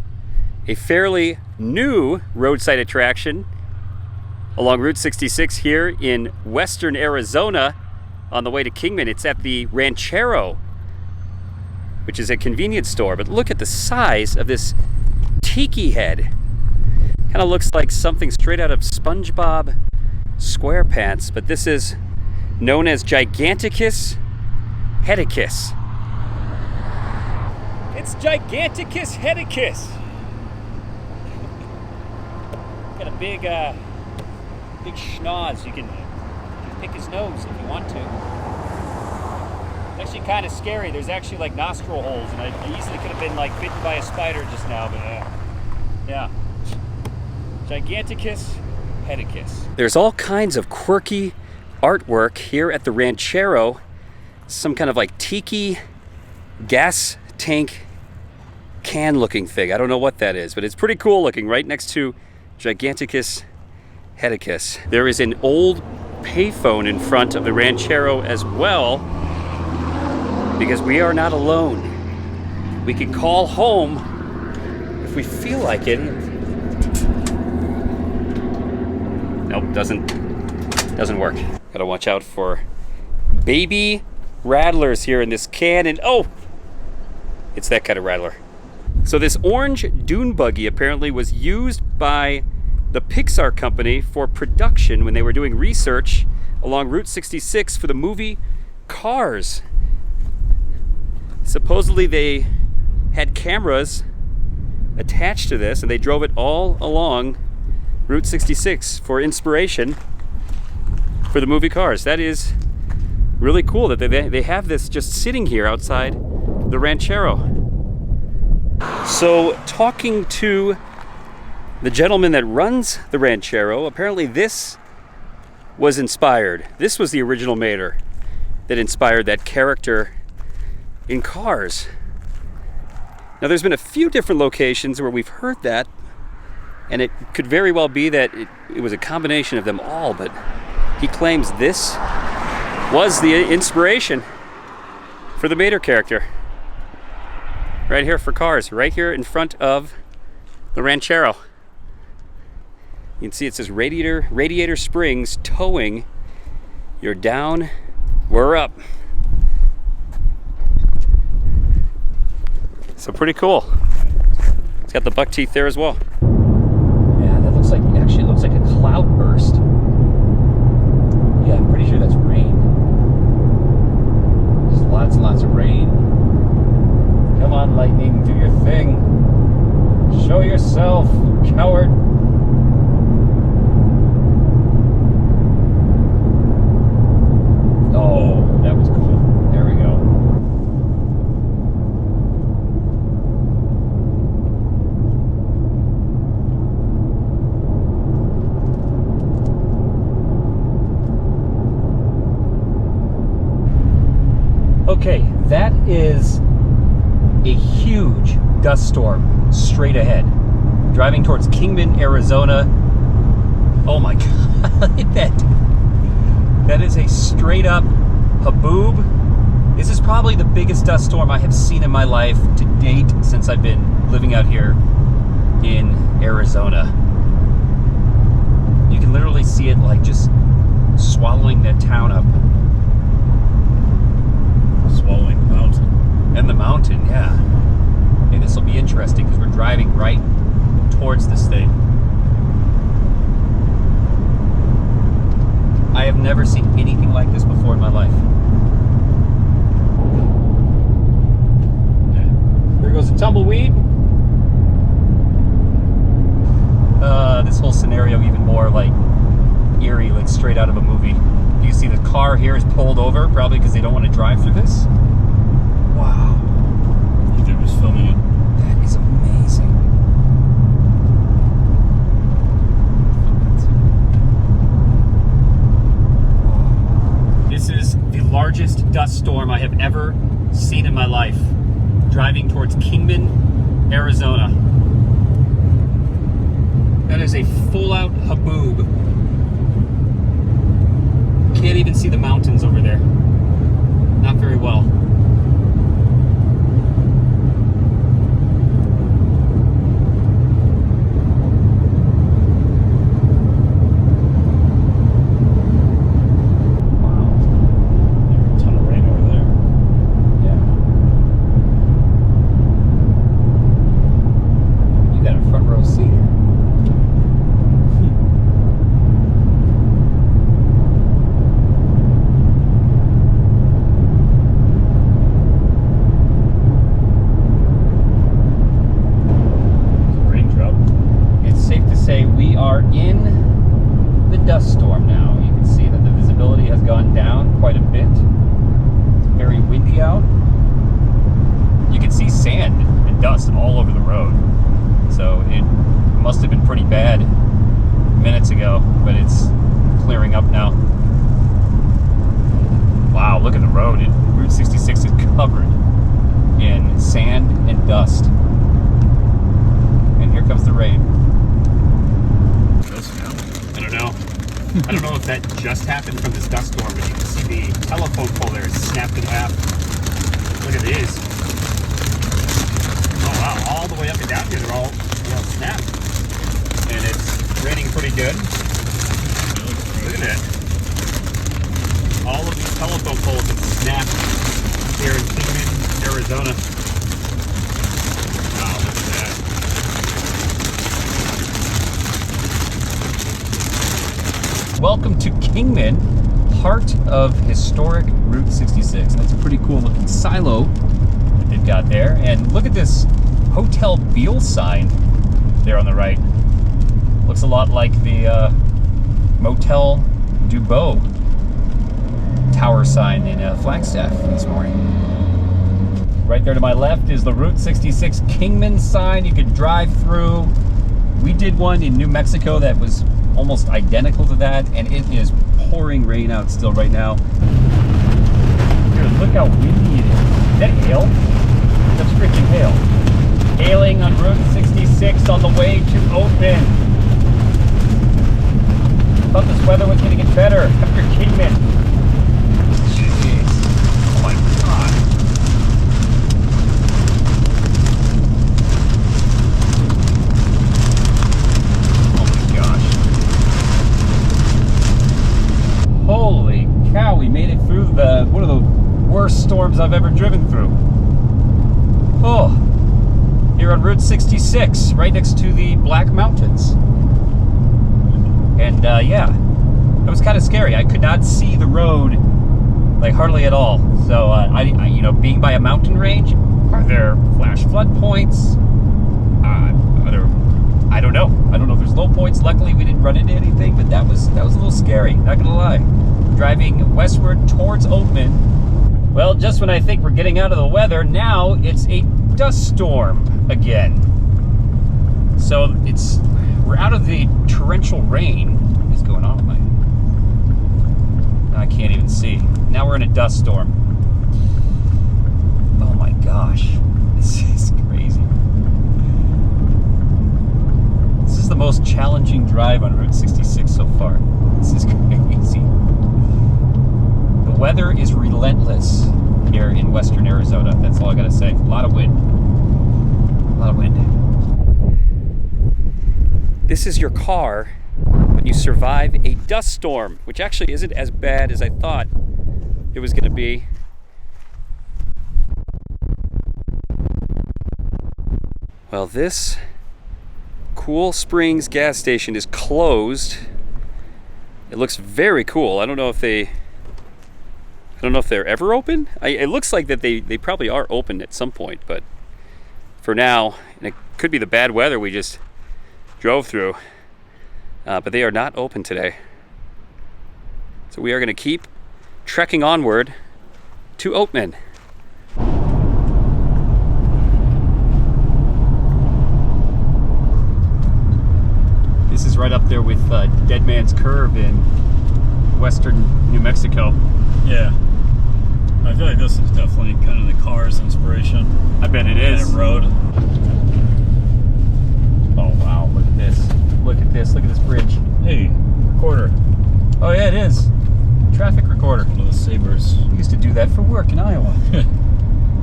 S1: a fairly new roadside attraction along Route 66 here in western Arizona on the way to Kingman. It's at the Ranchero, which is a convenience store. But look at the size of this tiki head. Kind of looks like something straight out of SpongeBob SquarePants, but this is known as Giganticus Headicus. It's Giganticus Headicus. Got a big schnoz. You can pick his nose if you want to. It's actually kind of scary. There's actually like nostril holes, and I easily could have been like bitten by a spider just now, but yeah. Giganticus Headicus. There's all kinds of quirky artwork here at the Ranchero. Some kind of like tiki gas tank can looking thing. I don't know what that is, but it's pretty cool looking right next to Giganticus Headicus. There is an old payphone in front of the Ranchero as well, because we are not alone. We can call home if we feel like it. Nope, doesn't work. Gotta watch out for baby rattlers here in this can, and oh, it's that kind of rattler. So this orange dune buggy apparently was used by the Pixar company for production when they were doing research along Route 66 for the movie Cars. Supposedly they had cameras attached to this and they drove it all along Route 66 for inspiration for the movie Cars. That is really cool that they have this just sitting here outside the Ranchero. So talking to the gentleman that runs the Ranchero, apparently this was inspired. This was the original mater that inspired that character in Cars. Now there's been a few different locations where we've heard that, and it could very well be that it was a combination of them all, but he claims this was the inspiration for the mater character. Right here for Cars, right here in front of the Ranchero. You can see it says Radiator Springs towing. You're down, we're up. So pretty cool. It's got the buck teeth there as well. Yeah, that actually looks like a cloud burst. Yeah, I'm pretty sure that's rain. Just lots and lots of rain. Come on, lightning, do your thing. Show yourself, coward. Oh, that was cool. There we go. Okay, that is a huge dust storm straight ahead. Driving towards Kingman, Arizona. Oh my God, look at that. That is a straight up haboob. This is probably the biggest dust storm I have seen in my life to date since I've been living out here in Arizona. You literally see it like just swallowing that town up.
S4: Swallowing the mountain.
S1: And the mountain, yeah. Hey, this will be interesting because we're driving right towards this thing. I have never seen anything like this before in my life. There goes a tumbleweed. This whole scenario even more like eerie, like straight out of a movie. You see the car here is pulled over, probably because they don't want to drive through this. Wow.
S4: They're just filming it.
S1: That is amazing. This is the largest dust storm I have ever seen in my life. Driving towards Kingman, Arizona. That is a full-out haboob. Can't even see the mountains over there. Not very well. All over the road, so it must have been pretty bad minutes ago, but it's clearing up now. Wow, look at the road. Route 66 is covered in sand and dust, and here comes the rain. I don't know. I don't know if that just happened from this dust storm, but you can see the telephone pole there is snapped in half. Look at these. Oh wow, all the way up and down here, they're all snapped. And it's raining pretty good. Look at that. All of these telephone poles have snapped here in Kingman, Arizona. Wow, look at that. Welcome to Kingman, part of historic Route 66. That's a pretty cool looking silo that they've got there. And look at this Hotel Beale sign there on the right. Looks a lot like the Motel DuBeau tower sign in Flagstaff this morning. Right there to my left is the Route 66 Kingman sign you could drive through. We did one in New Mexico that was almost identical to that, and it is pouring rain out still right now. Here, look how windy it is. Is that hail? That's freaking hail. Hailing on Route 66 on the way to Oatman. Thought this weather was going to get better after Kingman. Jeez. Oh my god. Oh my gosh. Holy cow, we made it through one of the worst storms I've ever driven through. Oh. Here on Route 66, right next to the Black Mountains. And yeah, it was kind of scary. I could not see the road, like hardly at all. So I you know, being by a mountain range, are there flash flood points? I don't know. I don't know if there's low points. Luckily, we didn't run into anything, but that was a little scary. Not gonna lie. Driving westward towards Oatman. Well, just when I think we're getting out of the weather, now it's a dust storm again. So we're out of the torrential rain. What is going on with I can't even see. Now we're in a dust storm. Oh my gosh, this is crazy. This is the most challenging drive on Route 66 so far. This is crazy. The weather is relentless here in western Arizona. That's all I gotta say. A lot of wind. A lot of wind. This is your car with when you survive a dust storm, which actually isn't as bad as I thought it was going to be. Well, this Cool Springs gas station is closed. It looks very cool. I don't know if they're ever open. It looks like that they probably are open at some point, but for now, and it could be the bad weather we just drove through, but they are not open today. So we are going to keep trekking onward to Oatman. This is right up there with Dead Man's Curve in western New Mexico.
S4: Yeah. I feel like this is definitely kind of the Cars inspiration.
S1: I bet it is.
S4: Kind of road.
S1: Oh wow, look at this. Look at this. Look at this bridge.
S4: Hey, recorder.
S1: Oh yeah, it is. Traffic recorder.
S4: One of the Sabres.
S1: We used to do that for work in Iowa.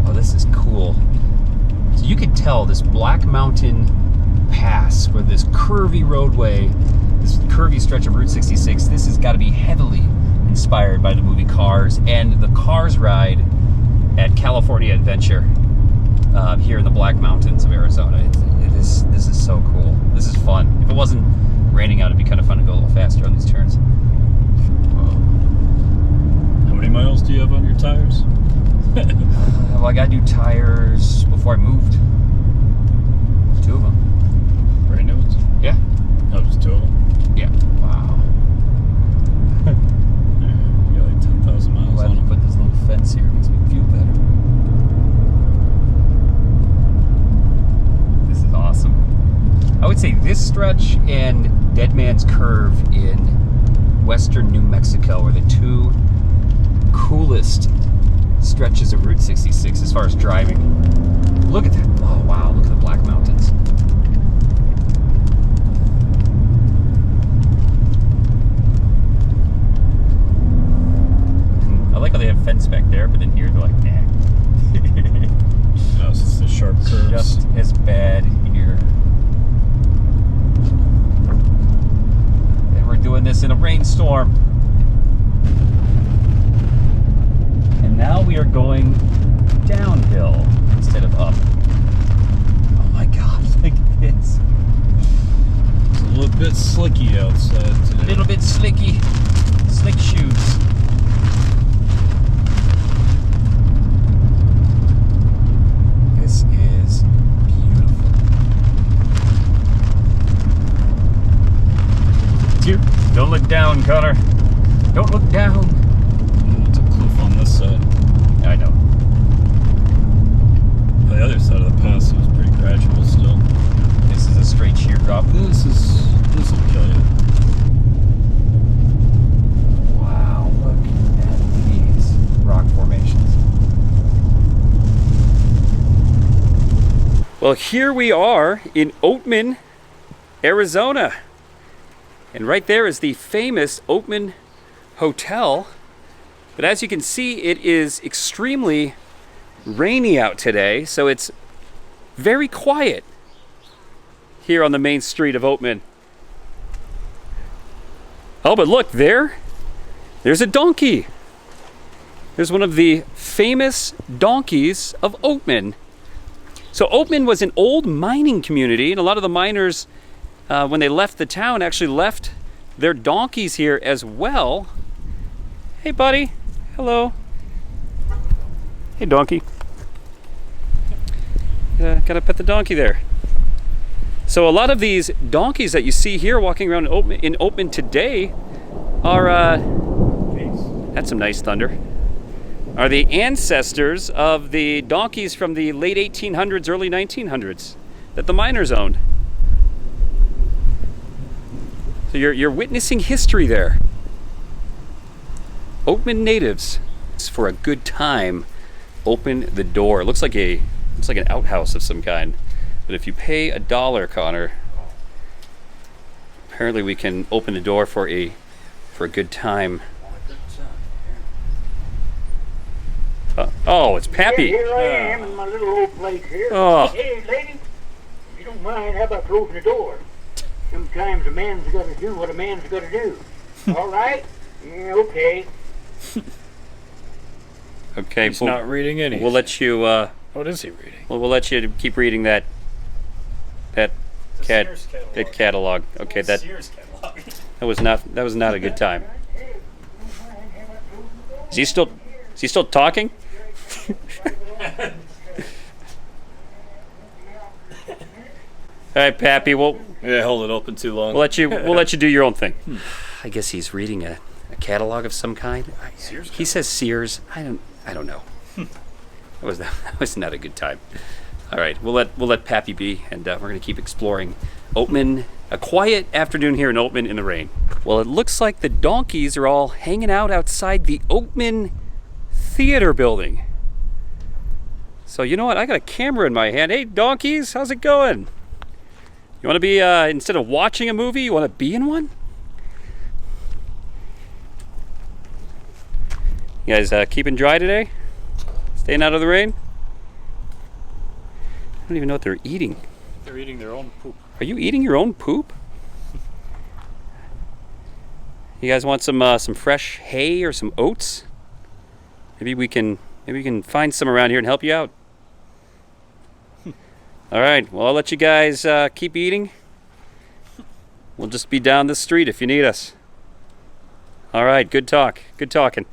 S1: Oh, this is cool. So you could tell this Black Mountain Pass, where this curvy roadway, this curvy stretch of Route 66, this has got to be heavily inspired by the movie Cars and the Cars ride at California Adventure here in the Black Mountains of Arizona. This is so cool. This is fun. If it wasn't raining out, it'd be kind of fun to go a little faster on these turns.
S4: How many miles do you have on your tires?
S1: Well, I got new tires before I moved. 2 of them.
S4: Brand new ones?
S1: Yeah.
S4: Oh, just 2 of them?
S1: Yeah. Wow.
S4: You got like 10,000 miles
S1: Glad
S4: on
S1: you
S4: them.
S1: put this little fence here. It makes me feel better. This is awesome. I would say this stretch and Dead Man's Curve in western New Mexico are the 2 coolest stretches of Route 66 as far as driving. Look at that. Oh wow, look at the Black Mountains. I like how they have fence back there, but in here they're like, nah.
S4: No, it's just the sharp curves.
S1: Just as bad here. And we're doing this in a rainstorm. And now we are going downhill instead of up. Oh my god, look at this.
S4: It's a little bit slicky outside
S1: A
S4: today.
S1: little bit slicky. Slick shoes. This is beautiful. Don't look down, Connor. Don't look down.
S4: It's a cliff on this side.
S1: I know.
S4: On the other side of the pass, it was pretty gradual still.
S1: This is a straight sheer drop.
S4: This will kill you.
S1: Wow, look at these rock formations. Well, here we are in Oatman, Arizona. And right there is the famous Oatman Hotel. But as you can see, it is extremely rainy out today, so it's very quiet here on the main street of Oatman. Oh, but look, there's a donkey. There's one of the famous donkeys of Oatman. So Oatman was an old mining community, and a lot of the miners, when they left the town, actually left their donkeys here as well. Hey, buddy. Hello. Hey, donkey. Gotta pet the donkey there. So a lot of these donkeys that you see here walking around in Oatman today are, that's some nice thunder, are the ancestors of the donkeys from the late 1800s, early 1900s that the miners owned. So you're witnessing history there. Oatman natives. For a good time, open the door. It looks like an outhouse of some kind. But if you pay $1, Connor, apparently we can open the door for a good time. Oh, it's Pappy.
S6: Here I am in my little old place here.
S1: Oh.
S6: Hey, lady, if you don't mind, how about closing the door? Sometimes a man's got to do what a man's got to do. All right? Yeah, okay.
S1: Okay,
S2: He's not reading any.
S1: We'll let you.
S2: What is he reading?
S1: We'll let you keep reading that catalog. Okay, that was not a good time. Is he still talking? All right, Pappy.
S2: Yeah, hold it open too long.
S1: We'll let you do your own thing. I guess he's reading a catalog of some kind. He says Sears. I don't know. That was not a good time. All right, we'll let Pappy be, and we're gonna keep exploring Oatman. A quiet afternoon here in Oatman in the rain. Well, it looks like the donkeys are all hanging out outside the Oatman Theater building. So you know what? I got a camera in my hand. Hey, donkeys, how's it going? You want to be instead of watching a movie, you want to be in one? You guys keeping dry today? Staying out of the rain? I don't even know what they're eating.
S2: They're eating their own poop.
S1: Are you eating your own poop? You guys want some fresh hay or some oats? Maybe we can find some around here and help you out. All right. Well, I'll let you guys keep eating. We'll just be down the street if you need us. All right. Good talk. Good talking.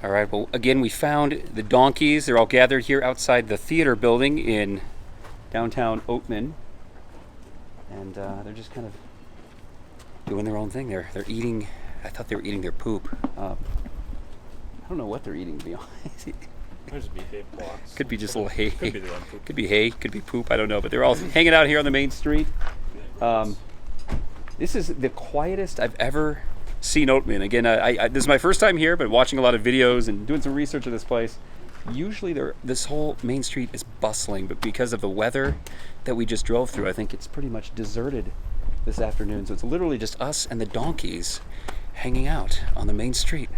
S1: All right. Well, again, we found the donkeys. They're all gathered here outside the theater building in downtown Oatman. And they're just kind of doing their own thing. They're eating. I thought they were eating their poop. I don't know what they're eating, to be honest.
S2: There's be hay blocks.
S1: Could be just a little hay.
S2: Could be their own poop.
S1: Could be hay. Could be poop. I don't know. But they're all hanging out here on the main street. This is the quietest I've ever seen Oatman. Again, this is my first time here, but watching a lot of videos and doing some research of this place. Usually this whole main street is bustling, but because of the weather that we just drove through, I think it's pretty much deserted this afternoon. So it's literally just us and the donkeys hanging out on the main street.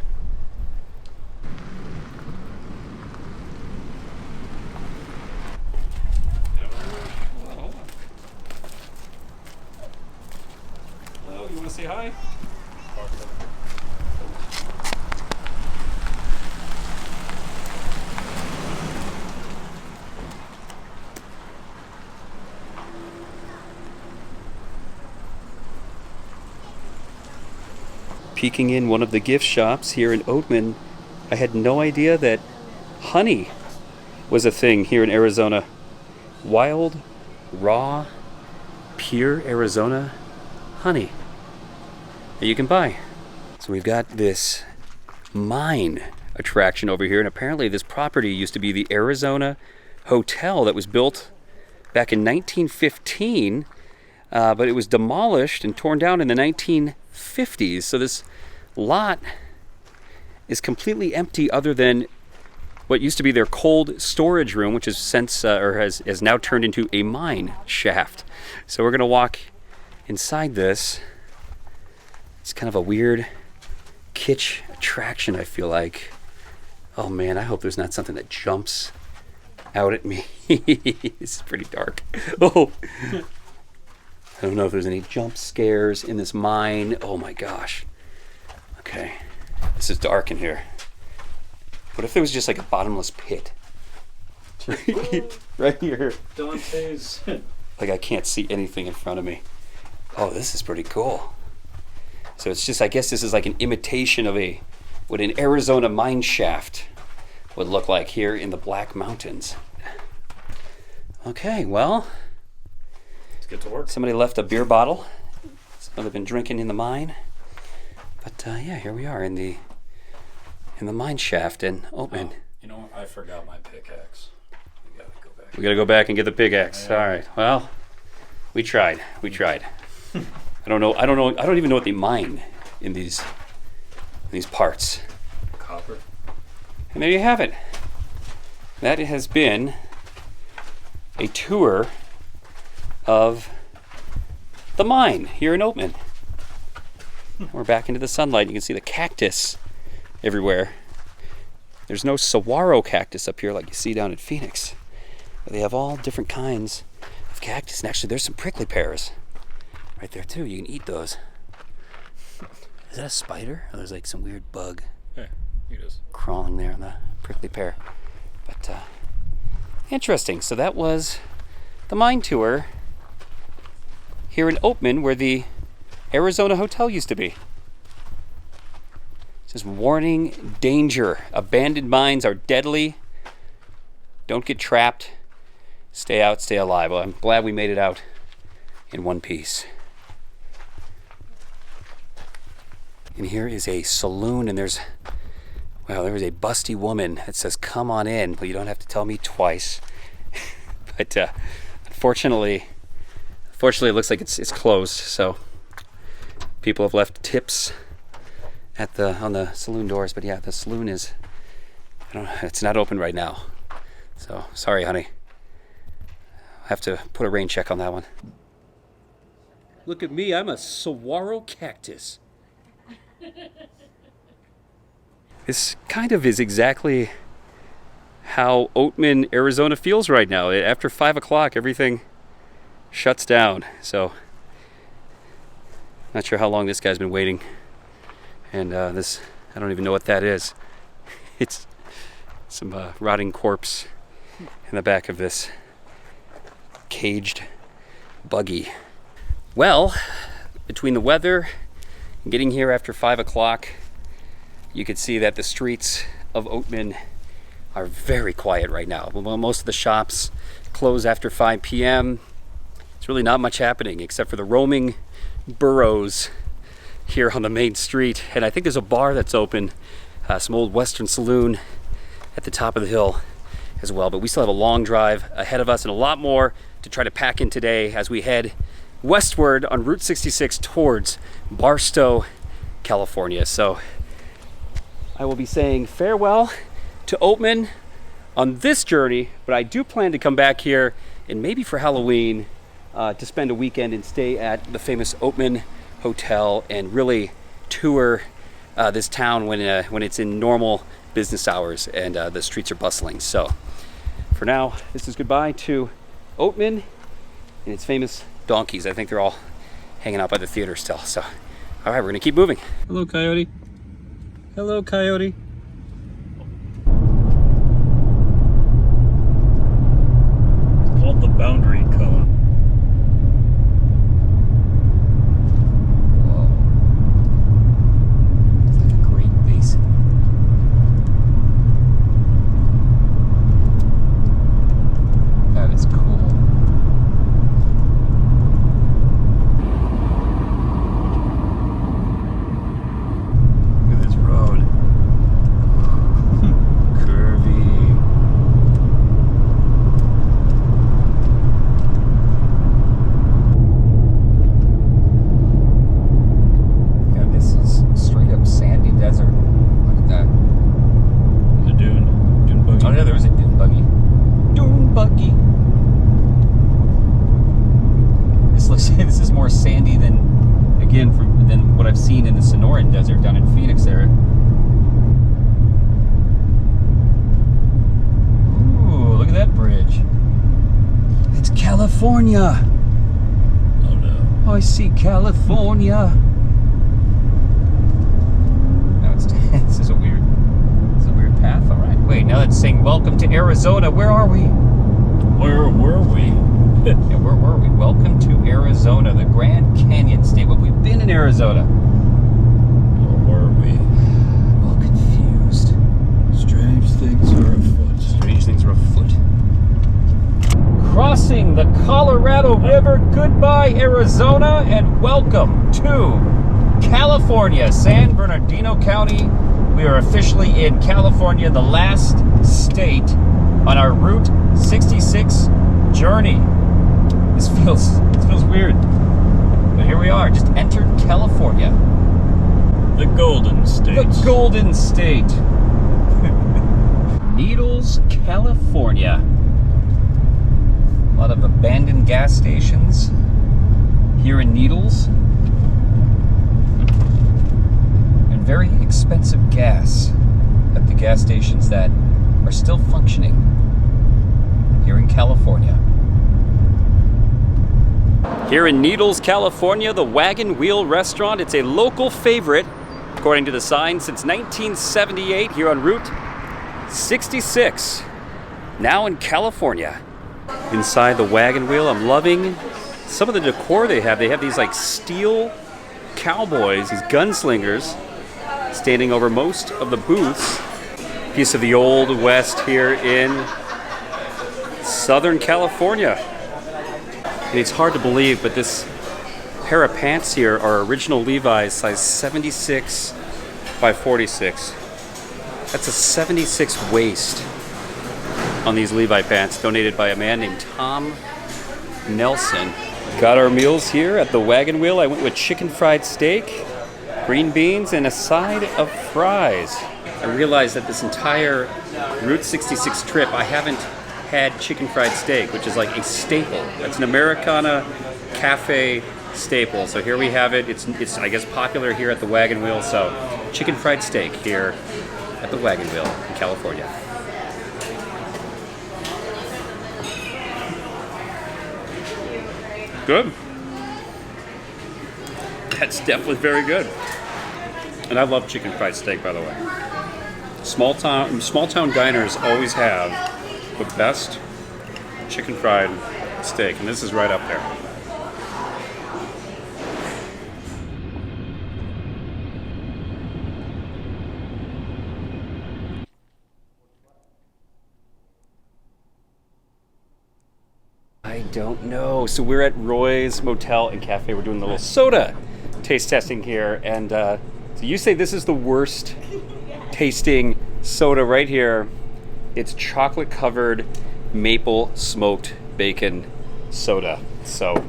S1: Hello, you want to say hi? Peeking in one of the gift shops here in Oatman, I had no idea that honey was a thing here in Arizona. Wild, raw, pure Arizona honey that you can buy. So we've got this mine attraction over here, and apparently this property used to be the Arizona Hotel that was built back in 1915, but it was demolished and torn down in the 1950s. So this lot is completely empty other than what used to be their cold storage room, which has since has now turned into a mine shaft. So we're gonna walk inside this. It's kind of a weird kitsch attraction, I feel like. Oh man, I hope there's not something that jumps out at me. It's pretty dark. Oh, I don't know if there's any jump scares in this mine. Oh my gosh. Okay, this is dark in here. What if there was just like a bottomless pit? Right here.
S2: Dante's.
S1: Like I can't see anything in front of me. Oh, this is pretty cool. So it's just, I guess this is like an imitation of what an Arizona mine shaft would look like here in the Black Mountains. Okay, well,
S2: Let's get to work.
S1: somebody left a beer bottle. So they've been drinking in the mine. But yeah, here we are in the mine shaft in Oatman.
S2: You know, I forgot my pickaxe. We gotta go back.
S1: We gotta go back and get the pickaxe.
S2: Yeah.
S1: All right. Well, we tried. I don't know. I don't even know what they mine in these parts.
S2: Copper.
S1: And there you have it. That has been a tour of the mine here in Oatman. We're back into the sunlight. You can see the cactus everywhere. There's no saguaro cactus up here like you see down in Phoenix. But they have all different kinds of cactus. And actually, there's some prickly pears right there too. You can eat those. Is that a spider? Or there's like some weird bug
S4: Yeah, it is.
S1: crawling there on the prickly pear. But interesting. So that was the mine tour here in Oatman, where the Arizona Hotel used to be. It says, warning, danger. Abandoned mines are deadly. Don't get trapped. Stay out, stay alive. Well, I'm glad we made it out in one piece. And here is a saloon, and there's, well, there was a busty woman that says, come on in. Well, you don't have to tell me twice. But unfortunately, it looks like it's closed. So people have left tips at on the saloon doors. But yeah, the saloon is, it's not open right now. So sorry, honey. I'll have to put a rain check on that one. Look at me, I'm a saguaro cactus. This kind of is exactly how Oatman, Arizona feels right now. After 5 o'clock, everything shuts down. So, not sure how long this guy's been waiting. And this, I don't even know what that is. It's some rotting corpse in the back of this caged buggy. Well, between the weather and getting here after 5 o'clock, you can see that the streets of Oatman are very quiet right now. Well, most of the shops close after 5 p.m. It's really not much happening except for the roaming burros here on the main street. And I think there's a bar that's open, some old Western saloon at the top of the hill as well. But we still have a long drive ahead of us and a lot more to try to pack in today as we head westward on Route 66 towards Barstow, California. So I will be saying farewell to Oatman on this journey, but I do plan to come back here and maybe for Halloween to spend a weekend and stay at the famous Oatman Hotel and really tour this town when it's in normal business hours and the streets are bustling. So for now, this is goodbye to Oatman and its famous donkeys. I think they're all hanging out by the theater still. So, all right, we're gonna keep moving.
S4: Hello, coyote. Hello, coyote. It's called the boundary cone.
S1: Whoa. It's like a great basin. That is cool. Desert down in Phoenix there. Ooh, look at that bridge. It's California.
S4: Oh no.
S1: I see California. No, this is a weird path. All right. Wait, now let's sing Welcome to Arizona. Where are we?
S4: Where were we?
S1: Yeah, where were we? Welcome to Arizona, the Grand Canyon State. Well, we've been in Arizona. All confused.
S4: Strange things are afoot.
S1: Strange things are afoot. Crossing the Colorado River. Goodbye, Arizona, and welcome to California, San Bernardino County. We are officially in California, the last state on our Route 66 journey. This feels weird, but here we are. Just entered California.
S4: The Golden State.
S1: The Golden State. Needles, California. A lot of abandoned gas stations here in Needles. And very expensive gas at the gas stations that are still functioning here in California. Here in Needles, California, the Wagon Wheel Restaurant. It's a local favorite, according to the sign, since 1978 here on Route 66. Now in California. Inside the Wagon Wheel, I'm loving some of the decor they have. They have these like steel cowboys, these gunslingers, standing over most of the booths. Piece of the Old West here in Southern California. And it's hard to believe, but this pair of pants here are original Levi's, size 76 by 46. That's a 76 waist on these Levi pants, donated by a man named Tom Nelson. Got our meals here at the Wagon Wheel. I went with chicken fried steak, green beans, and a side of fries. I realized that this entire Route 66 trip, I haven't had chicken fried steak, which is like a staple. It's an Americana cafe staple. So here we have it. It's I guess popular here at the Wagon Wheel. So chicken fried steak here at the Wagon Wheel in California. Good. That's definitely very good. And I love chicken fried steak, by the way. Small town diners always have the best chicken fried steak, and this is right up there. I don't know. So we're at Roy's Motel and Cafe. We're doing a little soda taste testing here, and so you say this is the worst tasting soda right here. It's chocolate covered maple smoked bacon soda. So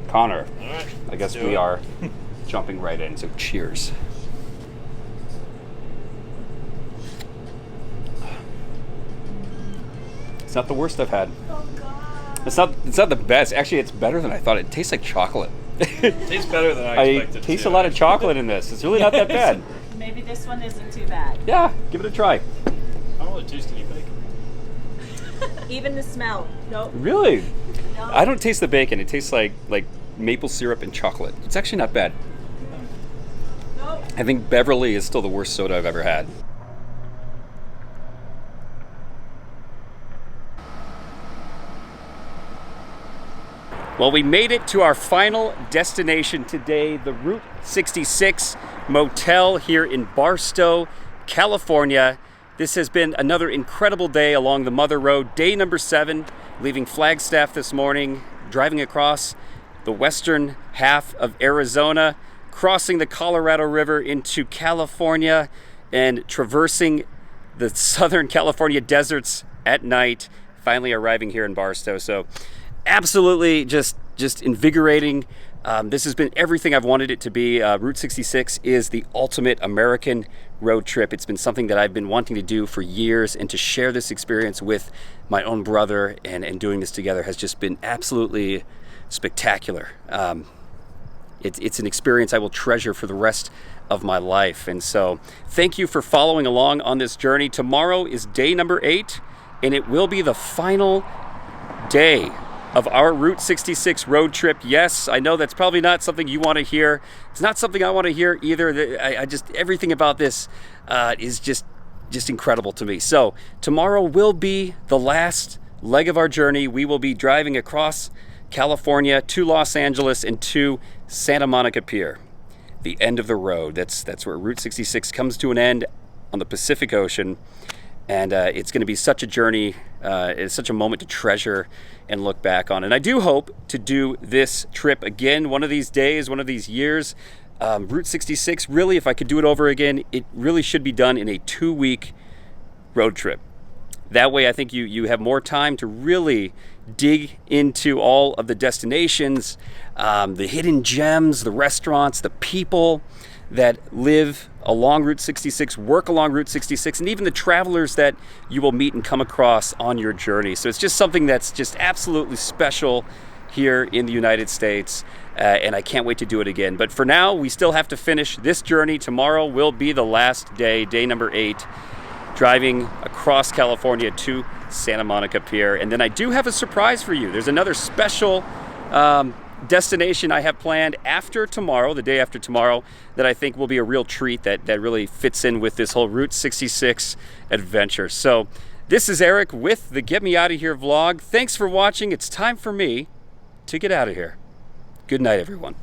S1: Connor, I guess we are jumping right in. So cheers. It's not the worst I've had. It's not the best. Actually, it's better than I thought. It tastes like chocolate.
S4: It tastes better than I expected.
S1: I taste a lot of chocolate in this. It's really not that bad.
S7: Maybe this one isn't too bad.
S1: Yeah, give it a try.
S4: I don't really taste any bacon.
S7: Even the smell. Nope.
S1: Really?
S7: No.
S1: I don't taste the bacon. It tastes like maple syrup and chocolate. It's actually not bad.
S7: Nope.
S1: I think Beverly is still the worst soda I've ever had. Well, we made it to our final destination today, the Route 66 Motel here in Barstow, California. This has been another incredible day along the Mother Road. Day number 7, leaving Flagstaff this morning, driving across the western half of Arizona, crossing the Colorado River into California, and traversing the Southern California deserts at night, finally arriving here in Barstow. So absolutely just invigorating. This has been everything I've wanted it to be. Route 66 is the ultimate American road trip. It's been something that I've been wanting to do for years, and to share this experience with my own brother and doing this together has just been absolutely spectacular. It's an experience I will treasure for the rest of my life. And so thank you for following along on this journey. Tomorrow is day number 8, and it will be the final day of our Route 66 road trip. Yes, I know that's probably not something you want to hear. It's not something I want to hear either. I just everything about this is just incredible to me. So tomorrow will be the last leg of our journey. We will be driving across California to Los Angeles and to Santa Monica Pier, the end of the road. That's where Route 66 comes to an end on the Pacific Ocean. And it's going to be such a journey. It's such a moment to treasure and look back on. And I do hope to do this trip again one of these days, one of these years. Route 66, really, if I could do it over again, it really should be done in a 2-week road trip. That way, I think you have more time to really dig into all of the destinations, the hidden gems, the restaurants, the people that live along Route 66, work along Route 66, and even the travelers that you will meet and come across on your journey. So it's just something that's just absolutely special here in the United States, and I can't wait to do it again. But for now, we still have to finish this journey. Tomorrow will be the last day, day number 8, driving across California to Santa Monica Pier. And then I do have a surprise for you. There's another special destination I have planned after tomorrow, the day after tomorrow, that I think will be a real treat that really fits in with this whole Route 66 adventure. So this is Eric with the Get Me Out of Here vlog. Thanks for watching. It's time for me to get out of here. Good night, everyone.